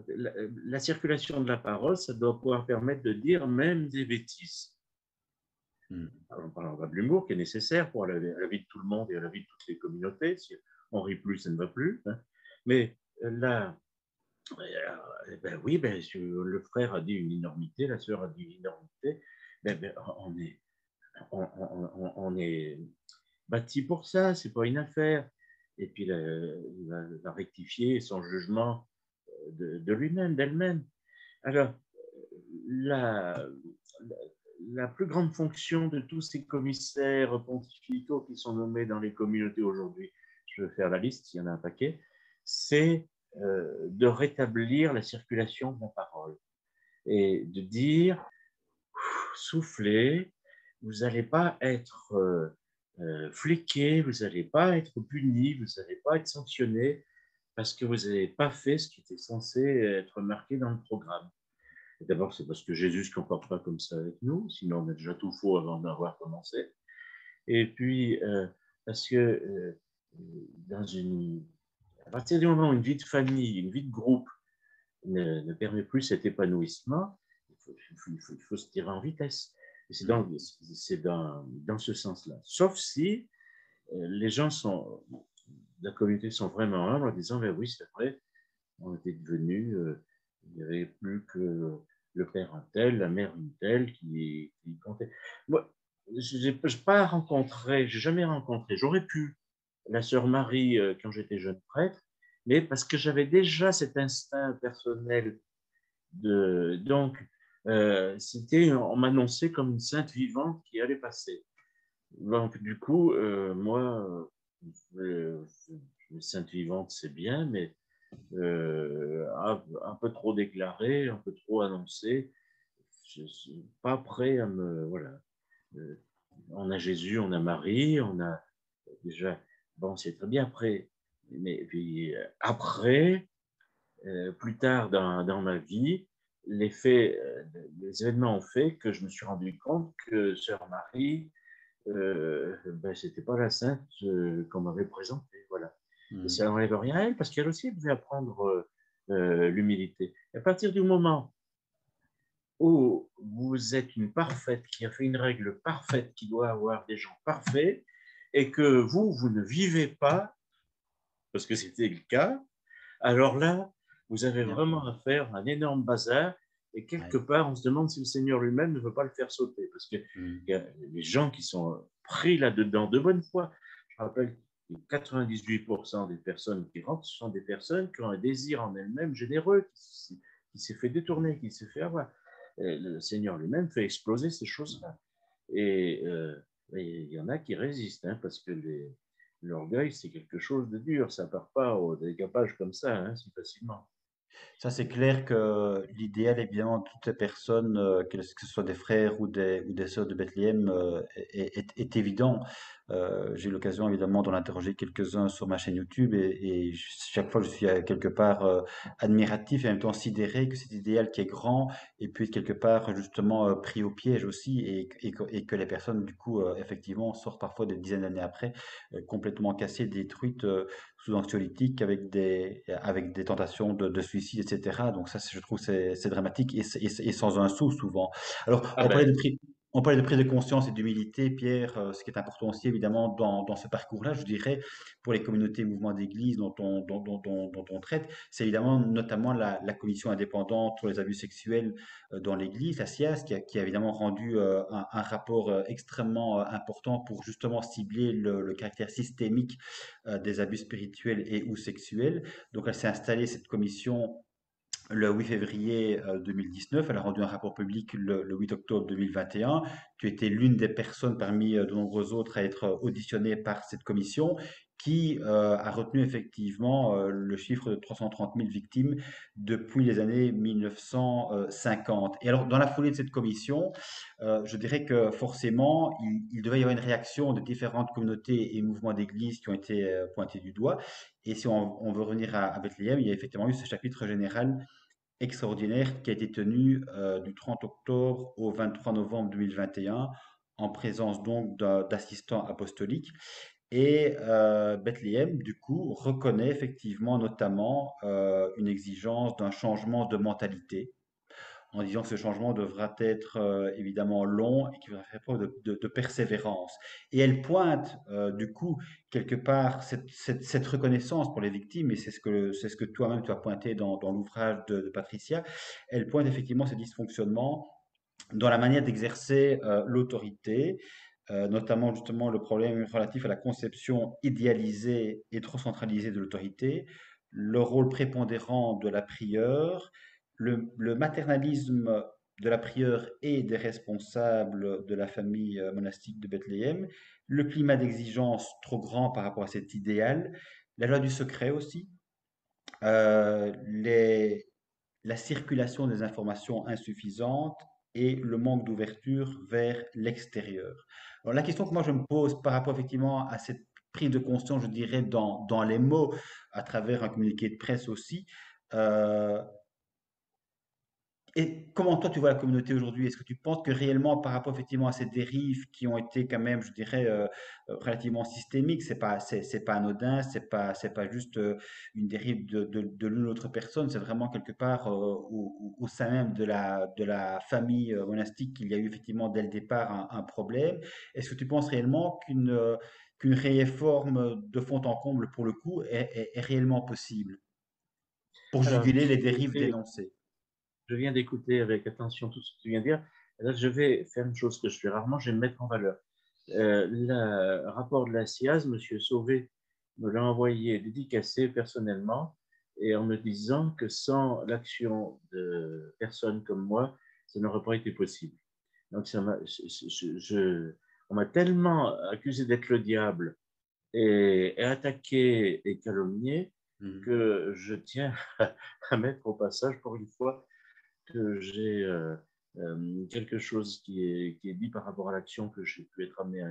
la circulation de la parole, ça doit pouvoir permettre de dire même des bêtises. Hmm. Alors, on parlera pas de l'humour qui est nécessaire pour la vie de tout le monde et à la vie de toutes les communautés. Si on rit plus, ça ne va plus. Hein. Mais là, ben oui, ben, le frère a dit une énormité, la sœur a dit une énormité. Ben, on est bâti pour ça, c'est pas une affaire. Et puis, il va rectifier son jugement de lui-même, d'elle-même. Alors, la, la, la plus grande fonction de tous ces commissaires pontificaux qui sont nommés dans les communautés aujourd'hui, je vais faire la liste, il y en a un paquet, c'est de rétablir la circulation de la parole et de dire, soufflez, vous n'allez pas être fliqué, vous n'allez pas être puni, vous n'allez pas être sanctionné parce que vous n'avez pas fait ce qui était censé être marqué dans le programme. D'abord, c'est parce que Jésus ne se comporte pas comme ça avec nous, sinon on a déjà tout faux avant d'avoir commencé. Et puis, parce que dans à partir du moment où une vie de famille, une vie de groupe ne permet plus cet épanouissement, il faut se tirer en vitesse. Et c'est Hmm. dans ce sens-là. Sauf si les gens de la communauté sont vraiment humbles en disant, ben oui, c'est vrai, on était devenus, il n'y avait plus que le père un tel, la mère une telle qui comptait. Moi, je n'ai pas rencontré, j'ai jamais rencontré, j'aurais pu la sœur Marie quand j'étais jeune prêtre, mais parce que j'avais déjà cet instinct personnel donc on m'annonçait comme une sainte vivante qui allait passer. Donc du coup, moi, une sainte vivante c'est bien, mais un peu trop déclaré, un peu trop annoncé. Je ne suis pas prêt à me. Voilà. Euh, on a Jésus, on a Marie, on a déjà. Bon, c'est très bien après. Mais puis après, plus tard dans ma vie, les faits, les événements ont fait que je me suis rendu compte que Sœur Marie, ben, c'était pas la sainte qu'on m'avait présentée. Voilà. Et Hmm. ça n'enlève rien à elle, parce qu'elle aussi devait apprendre l'humilité. À partir du moment où vous êtes une parfaite, qui a fait une règle parfaite, qui doit avoir des gens parfaits, et que vous ne vivez pas, parce que c'était le cas, alors là, vous avez Bien. vraiment à faire un énorme bazar, et quelque Ouais. part, on se demande si le Seigneur lui-même ne veut pas le faire sauter, parce qu'il Hmm. y a les gens qui sont pris là-dedans de bonne foi. Je rappelle que 98% des personnes qui rentrent, ce sont des personnes qui ont un désir en elles-mêmes généreux, qui s'est fait détourner, qui s'est fait avoir. Et le Seigneur lui-même fait exploser ces choses-là. Et il y en a qui résistent, hein, parce que l'orgueil, c'est quelque chose de dur. Ça part pas au décapage comme ça, hein, si facilement. Ça, c'est clair que l'idéal, évidemment, de toutes les personnes, que ce soit des frères ou des sœurs de Bethléem, est évident. J'ai eu l'occasion, évidemment, d'en interroger quelques-uns sur ma chaîne YouTube chaque fois, je suis quelque part admiratif et en même temps sidéré que cet idéal qui est grand et puis quelque part, justement, pris au piège aussi et que les personnes, du coup, effectivement, sortent parfois des dizaines d'années après, complètement cassées, détruites, sous anxiolytiques avec des tentations de suicide, etc. Donc ça, je trouve, c'est dramatique et sans un sou souvent. Alors, Ah ben, on parlait de prise de conscience et d'humilité, Pierre. Ce qui est important aussi, évidemment, dans ce parcours-là, je dirais, pour les communautés mouvements d'église dont on traite, c'est évidemment notamment la commission indépendante sur les abus sexuels dans l'église, la CIAS, qui a évidemment rendu un rapport extrêmement important pour justement cibler le caractère systémique des abus spirituels et ou sexuels. Donc elle s'est installée, cette commission, le 8 février 2019. Elle a rendu un rapport public le 8 octobre 2021. Tu étais l'une des personnes parmi de nombreux autres à être auditionnées par cette commission qui a retenu effectivement le chiffre de 330 000 victimes depuis les années 1950. Et alors, dans la foulée de cette commission, je dirais que forcément, il devait y avoir une réaction de différentes communautés et mouvements d'église qui ont été pointés du doigt. Et si on veut revenir à Bethléem, il y a effectivement eu ce chapitre général extraordinaire qui a été tenu du 30 octobre au 23 novembre 2021 en présence donc d'assistants apostoliques. Et Bethléem, du coup, reconnaît effectivement notamment une exigence d'un changement de mentalité en disant que ce changement devra être évidemment long et qu'il faudra faire preuve de persévérance. Et elle pointe du coup quelque part cette reconnaissance pour les victimes, et c'est ce que toi-même tu as pointé dans l'ouvrage de Patricia, elle pointe effectivement ces dysfonctionnements dans la manière d'exercer l'autorité, notamment justement le problème relatif à la conception idéalisée et trop centralisée de l'autorité, le rôle prépondérant de la prieure, le maternalisme de la prieure et des responsables de la famille monastique de Bethléem, le climat d'exigence trop grand par rapport à cet idéal, la loi du secret aussi, les, la circulation des informations insuffisantes et le manque d'ouverture vers l'extérieur. Alors la question que moi je me pose par rapport effectivement à cette prise de conscience, je dirais, dans les mots, à travers un communiqué de presse aussi, euh, et comment toi tu vois la communauté aujourd'hui? Est-ce que tu penses que réellement par rapport effectivement à ces dérives qui ont été quand même, je dirais, relativement systémiques, c'est pas anodin, c'est pas juste une dérive de l'une ou l'autre personne, c'est vraiment quelque part au sein même de la famille monastique qu'il y a eu effectivement dès le départ un problème. Est-ce que tu penses réellement qu'une réforme de fond en comble pour le coup est réellement possible pour Alors, juguler les dérives dénoncées? je viens d'écouter avec attention tout ce que tu viens de dire. Et là, je vais faire une chose que je fais rarement, je vais me mettre en valeur. Le rapport de la SIAZ, M. Sauvé me l'a envoyé dédicacé personnellement et en me disant que sans l'action de personnes comme moi, ça n'aurait pas été possible. Donc, on m'a tellement accusé d'être le diable et attaqué et calomnié Mhm. que je tiens à mettre au passage pour une fois que j'ai quelque chose qui est dit par rapport à l'action que j'ai pu être amené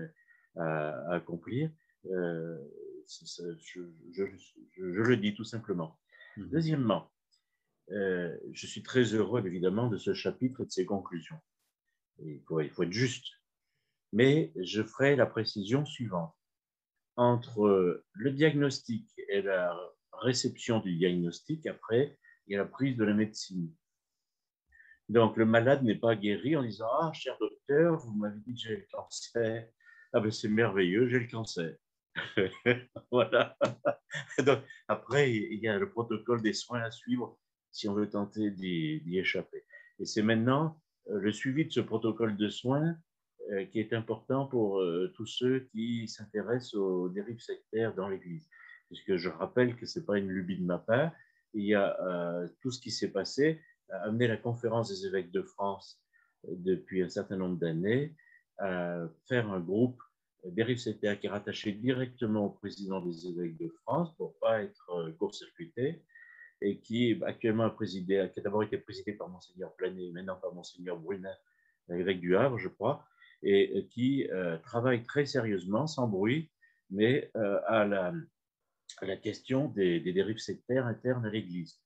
à accomplir. Euh, je le dis tout simplement. Mhm. Deuxièmement, je suis très heureux évidemment de ce chapitre et de ses conclusions. Il faut être juste. Mais je ferai la précision suivante. Entre le diagnostic et la réception du diagnostic, après, il y a la prise de la médecine. Donc, le malade n'est pas guéri en disant: Ah, cher docteur, vous m'avez dit que j'ai le cancer. Ah, ben c'est merveilleux, j'ai le cancer. Voilà. Donc, après, il y a le protocole des soins à suivre si on veut tenter d'y échapper. Et c'est maintenant le suivi de ce protocole de soins qui est important pour tous ceux qui s'intéressent aux dérives sectaires dans l'Église. Puisque je rappelle que ce n'est pas une lubie de ma part. Il y a tout ce qui s'est passé a amené la conférence des évêques de France depuis un certain nombre d'années à faire un groupe dérive sectaire qui est rattaché directement au président des évêques de France pour ne pas être court-circuité et qui actuellement qui a d'abord été présidé par Monseigneur Planet, maintenant par Monseigneur Brunet, évêque du Havre, je crois, et qui travaille très sérieusement, sans bruit, mais à la question des dérives sectaires internes à l'Église.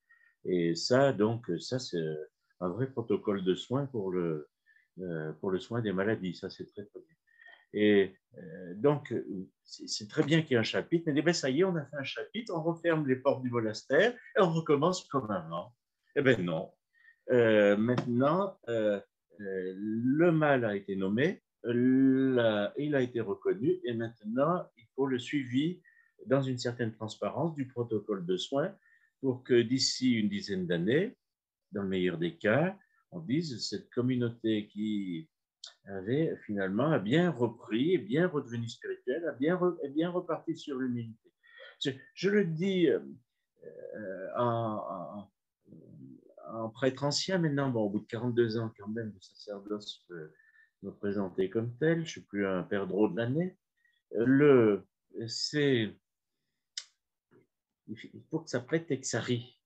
Et ça, donc, ça, c'est un vrai protocole de soins pour le soin des maladies. Ça, c'est très, très bien. Et donc, c'est très bien qu'il y ait un chapitre, mais ben, ça y est, on a fait un chapitre, on referme les portes du monastère et on recommence comme avant. Eh bien non. Maintenant, le mal a été nommé, il a été reconnu et maintenant, il faut le suivi dans une certaine transparence du protocole de soins pour que d'ici une dizaine d'années, dans le meilleur des cas, on dise cette communauté qui avait finalement a bien repris, est bien redevenu spirituel, est bien reparti sur l'humilité. Je le dis en, en prêtre ancien maintenant, bon, au bout de 42 ans quand même, le sacerdoce peut me présenter comme tel, je ne suis plus un perdreau de l'année. C'est il faut que ça pète et que ça rit.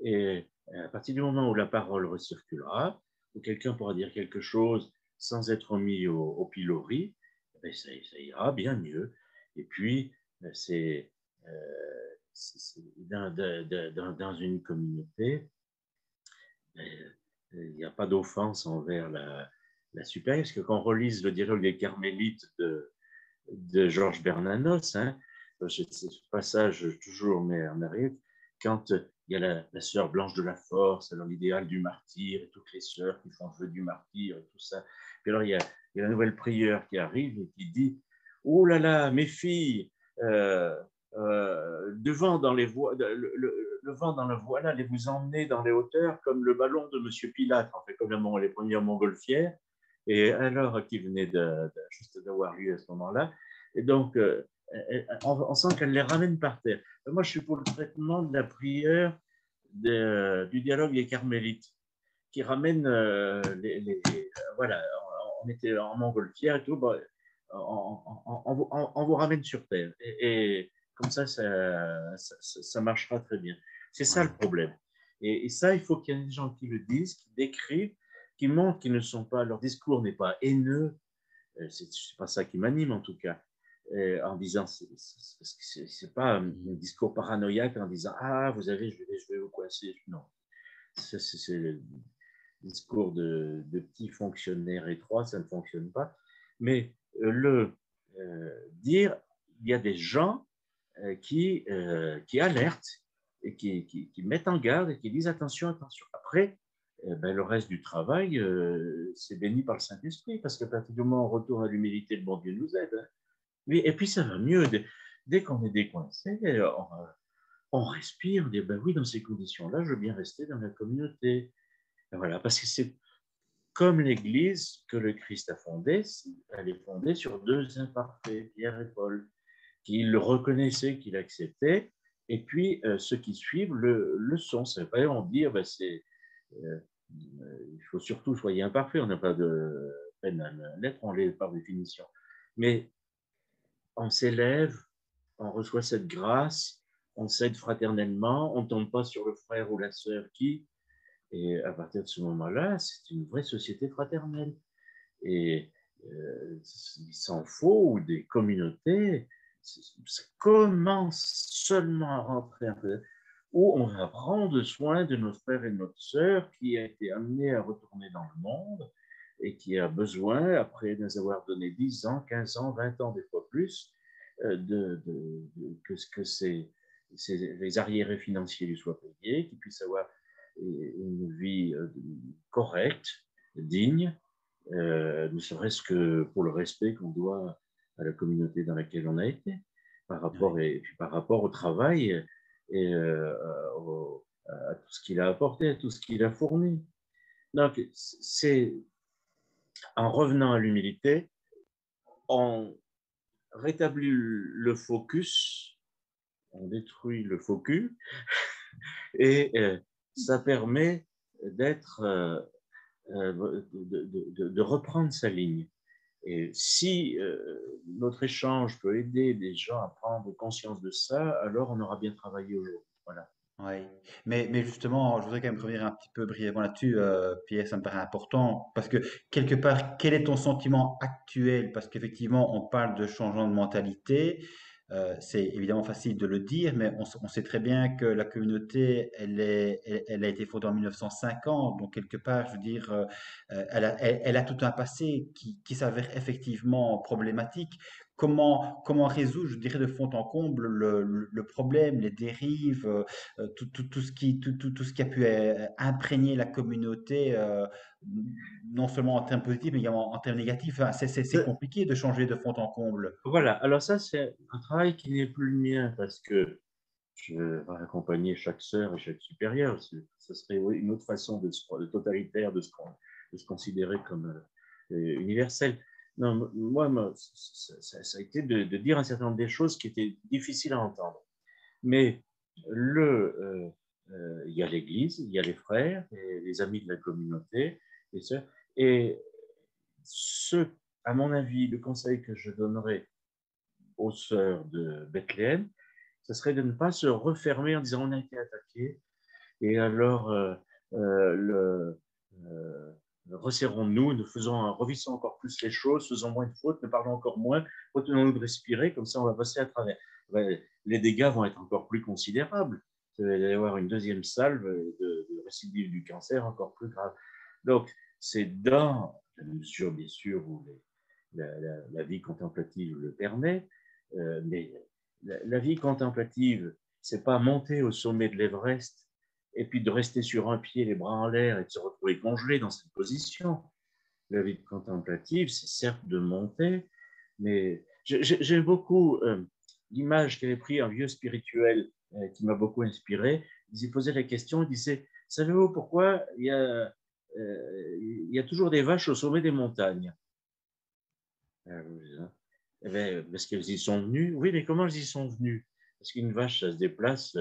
Et à partir du moment où la parole recirculera, où quelqu'un pourra dire quelque chose sans être mis au pilori, ben ça ira bien mieux. Et puis, c'est dans une communauté, il n'y a pas d'offense envers la supérieure, parce que quand on relise le dialogue des Carmélites de Georges Bernanos, hein, ce passage toujours mais en arrière, quand il y a la sœur Blanche de la Force, alors l'idéal du martyr, et toutes les sœurs qui font le feu du martyr, et tout ça. Puis alors il y a la nouvelle prieure qui arrive et qui dit, oh là là, mes filles, devant dans les voies, le vent dans le voile allait vous emmener dans les hauteurs comme le ballon de Monsieur Pilate, en fait, comme les premières montgolfières, et alors qui venait juste d'avoir lieu à ce moment-là. Et donc, on sent qu'elle les ramène par terre. Moi, je suis pour le traitement de la prière du dialogue des Carmélites, qui ramène voilà, on était en montgolfière et tout, bon, on vous ramène sur terre. Et comme ça marchera très bien. C'est ça le Ouais. problème. Et ça, il faut qu'il y ait des gens qui le disent, qui décrivent, qui montrent qu'ils ne sont pas, leur discours n'est pas haineux. C'est pas ça qui m'anime en tout cas. En disant, c'est pas un discours paranoïaque en disant, ah, vous avez, je vais vous coincer. Non. C'est le discours de petits fonctionnaires étroits, ça ne fonctionne pas. Mais dire, il y a des gens qui alertent et qui mettent en garde et qui disent attention, attention. Après, ben, le reste du travail, c'est béni par le Saint-Esprit, parce qu'à partir du moment où on retourne à l'humilité, le bon Dieu nous aide. Hein. Et puis ça va mieux. Dès qu'on est décoincé, on respire, on dit ben oui, dans ces conditions-là, je veux bien rester dans la communauté. Et voilà, parce que c'est comme l'Église que le Christ a fondée, elle est fondée sur deux imparfaits, Pierre et Paul, qui le reconnaissaient, qui l'acceptaient, et puis ceux qui suivent le sont. Ça ne veut pas dire on dit ben, il faut surtout soyez imparfait, on n'a pas de peine à l'être, on l'est par définition. Mais on s'élève, on reçoit cette grâce, on s'aide fraternellement, on ne tombe pas sur le frère ou la sœur qui, et à partir de ce moment-là, c'est une vraie société fraternelle. Et il s'en faut des communautés, ça commence seulement à rentrer un peu, où on va prendre soin de nos frères et de notre sœur qui a été amené à retourner dans le monde et qui a besoin, après nous avoir donné 10 ans, 15 ans, 20 ans, des fois plus, que les arriérés financiers lui soient payés, qu'il puisse avoir une vie correcte, digne, ne serait-ce que pour le respect qu'on doit à la communauté dans laquelle on a été, Ouais. et puis par rapport au travail et à tout ce qu'il a apporté, à tout ce qu'il a fourni. Donc, c'est en revenant à l'humilité, on rétablit le focus, on détruit le focus, et ça permet d'être, de reprendre sa ligne. Et si notre échange peut aider des gens à prendre conscience de ça, alors on aura bien travaillé aujourd'hui. Voilà. Oui, mais justement, je voudrais quand même revenir un petit peu brièvement là-dessus, Pierre, ça me paraît important, parce que quelque part, quel est ton sentiment actuel? Parce qu'effectivement, on parle de changement de mentalité, c'est évidemment facile de le dire, mais on sait très bien que la communauté, elle a été fondée en 1950, donc quelque part, je veux dire, elle a tout un passé qui s'avère effectivement problématique. Comment résoudre, je dirais, de fond en comble le problème, les dérives? Tout ce qui a pu imprégner la communauté, non seulement en termes positifs, mais également en termes négatifs. Enfin, c'est compliqué de changer de fond en comble. Voilà, alors ça c'est un travail qui n'est plus le mien parce que je vais accompagner chaque sœur et chaque supérieur. Ce serait une autre façon de totalitaire de se considérer comme universel. Non, moi ça a été de dire un certain nombre de choses qui étaient difficiles à entendre. Mais il y a l'Église, il y a les frères, et les amis de la communauté, les sœurs. Et à mon avis, le conseil que je donnerais aux sœurs de Bethléem, ce serait de ne pas se refermer en disant on a été attaqué, et alors euh, resserrons-nous, revissons encore plus les choses, faisons moins de fautes, ne parlons encore moins, retenons-nous de respirer, comme ça on va passer à travers. Ben, les dégâts vont être encore plus considérables. Il va y avoir une deuxième salve de récidive du cancer encore plus grave. Donc, c'est dans la mesure, bien sûr, où la vie contemplative le permet, mais la vie contemplative, c'est pas monter au sommet de l'Everest et puis de rester sur un pied, les bras en l'air, et de se retrouver congelé dans cette position. La vie contemplative, c'est certes de monter, mais j'aime beaucoup l'image qu'avait pris un vieux spirituel qui m'a beaucoup inspiré. Il s'est posé la question, il disait, savez-vous pourquoi il y a toujours des vaches au sommet des montagnes? Eh bien, parce qu'elles y sont venues. Oui, mais comment elles y sont venues? Parce qu'une vache, ça se déplace.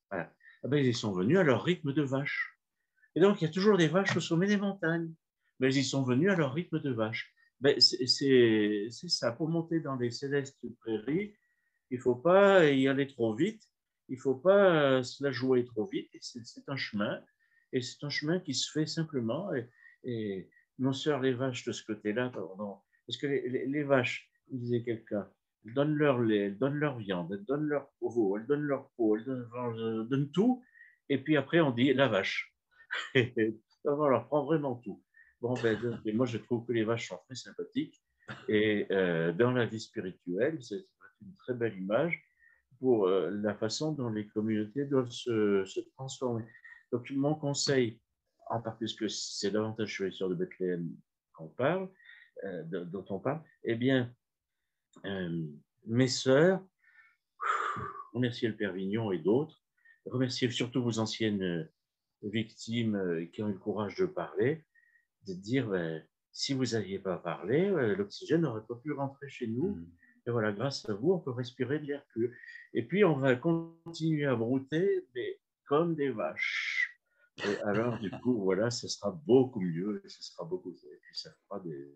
Voilà. Ah ben, elles y sont venues à leur rythme de vache. Et donc, il y a toujours des vaches au sommet des montagnes. Mais elles y sont venues à leur rythme de vache. Ben, c'est ça. Pour monter dans les célestes prairies, il ne faut pas y aller trop vite. Il ne faut pas se la jouer trop vite. C'est un chemin. Et c'est un chemin qui se fait simplement. Et nos sœurs, les vaches de ce côté-là, pardon, parce que les vaches, disait quelqu'un, elles donnent leur lait, elles donnent leur viande, elles donnent leur peau, elles donnent leur peau, elles donnent tout. Et puis après, on dit la vache. On leur prend vraiment tout. Bon, ben, et moi, je trouve que les vaches sont très sympathiques. Et dans la vie spirituelle, c'est une très belle image pour la façon dont les communautés doivent se transformer. Donc, mon conseil, en part puisque c'est davantage sur l'histoire de Bethléem qu'on parle, dont on parle, eh bien, euh, mes sœurs, remerciez le Père Vignon et d'autres, remerciez surtout vos anciennes victimes qui ont eu le courage de parler, de dire si vous n'aviez pas parlé, l'oxygène n'aurait pas pu rentrer chez nous. Mhm. Et voilà, grâce à vous, on peut respirer de l'air pur. Et puis, on va continuer à brouter, mais comme des vaches. Et alors, du coup, voilà, ce sera beaucoup mieux. Ce sera beaucoup. Et puis, ça fera des.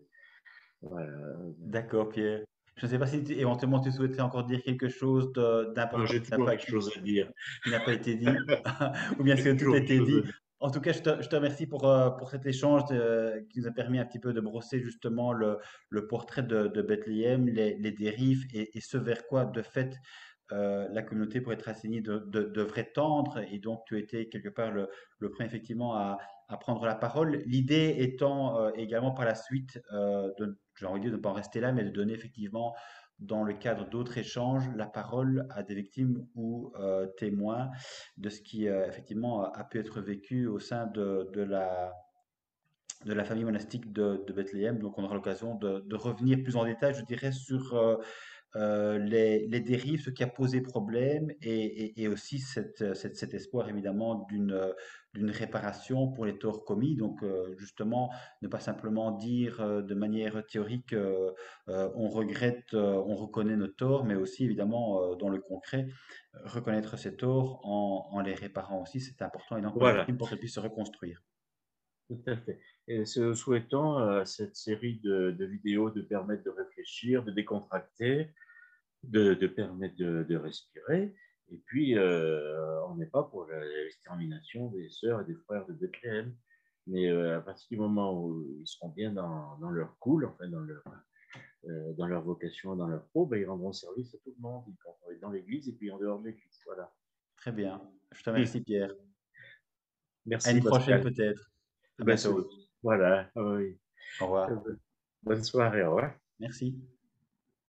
Voilà. D'accord, Pierre. Je ne sais pas si éventuellement tu souhaiterais encore dire quelque chose d'important J'ai toujours des choses à dire. qui n'a pas été dit, ou bien J'ai si tout a toujours des été choses à dit. dire. En tout cas, je te remercie pour cet échange qui nous a permis un petit peu de brosser justement le portrait de Bethléem, les dérives et ce vers quoi, de fait, la communauté pour être assainie devrait tendre. Et donc, tu étais quelque part le premier effectivement à prendre la parole. L'idée étant également par la suite, j'ai envie de dire de ne pas en rester là, mais de donner effectivement, dans le cadre d'autres échanges, la parole à des victimes ou témoins de ce qui effectivement a pu être vécu au sein de la famille monastique de Bethléem. Donc, on aura l'occasion de revenir plus en détail, je dirais, sur les dérives, ce qui a posé problème, et aussi cet espoir évidemment d'une réparation pour les torts commis. Donc justement, ne pas simplement dire de manière théorique on regrette, on reconnaît nos torts, mais aussi évidemment dans le concret, reconnaître ces torts en les réparant aussi. C'est important évidemment pour les Voilà, victimes pour qu'elles puissent se reconstruire. tout à fait. Et souhaitant à cette série de vidéos de permettre de réfléchir, de décontracter, de permettre de respirer. Et puis, on n'est pas pour l'extermination des sœurs et des frères de Bethléem. Mais à partir du moment où ils seront bien dans leur cool, enfin dans leur vocation, dans leur pro, ben, ils rendront service à tout le monde, y compris dans l'Église et puis en dehors de l'Église. Voilà. Très bien. Je te remercie, Pierre. À Merci une prochaine Pascal. peut-être. À Ben, bientôt. voilà. Oui. Au revoir. Bonne soirée. Au revoir. Merci.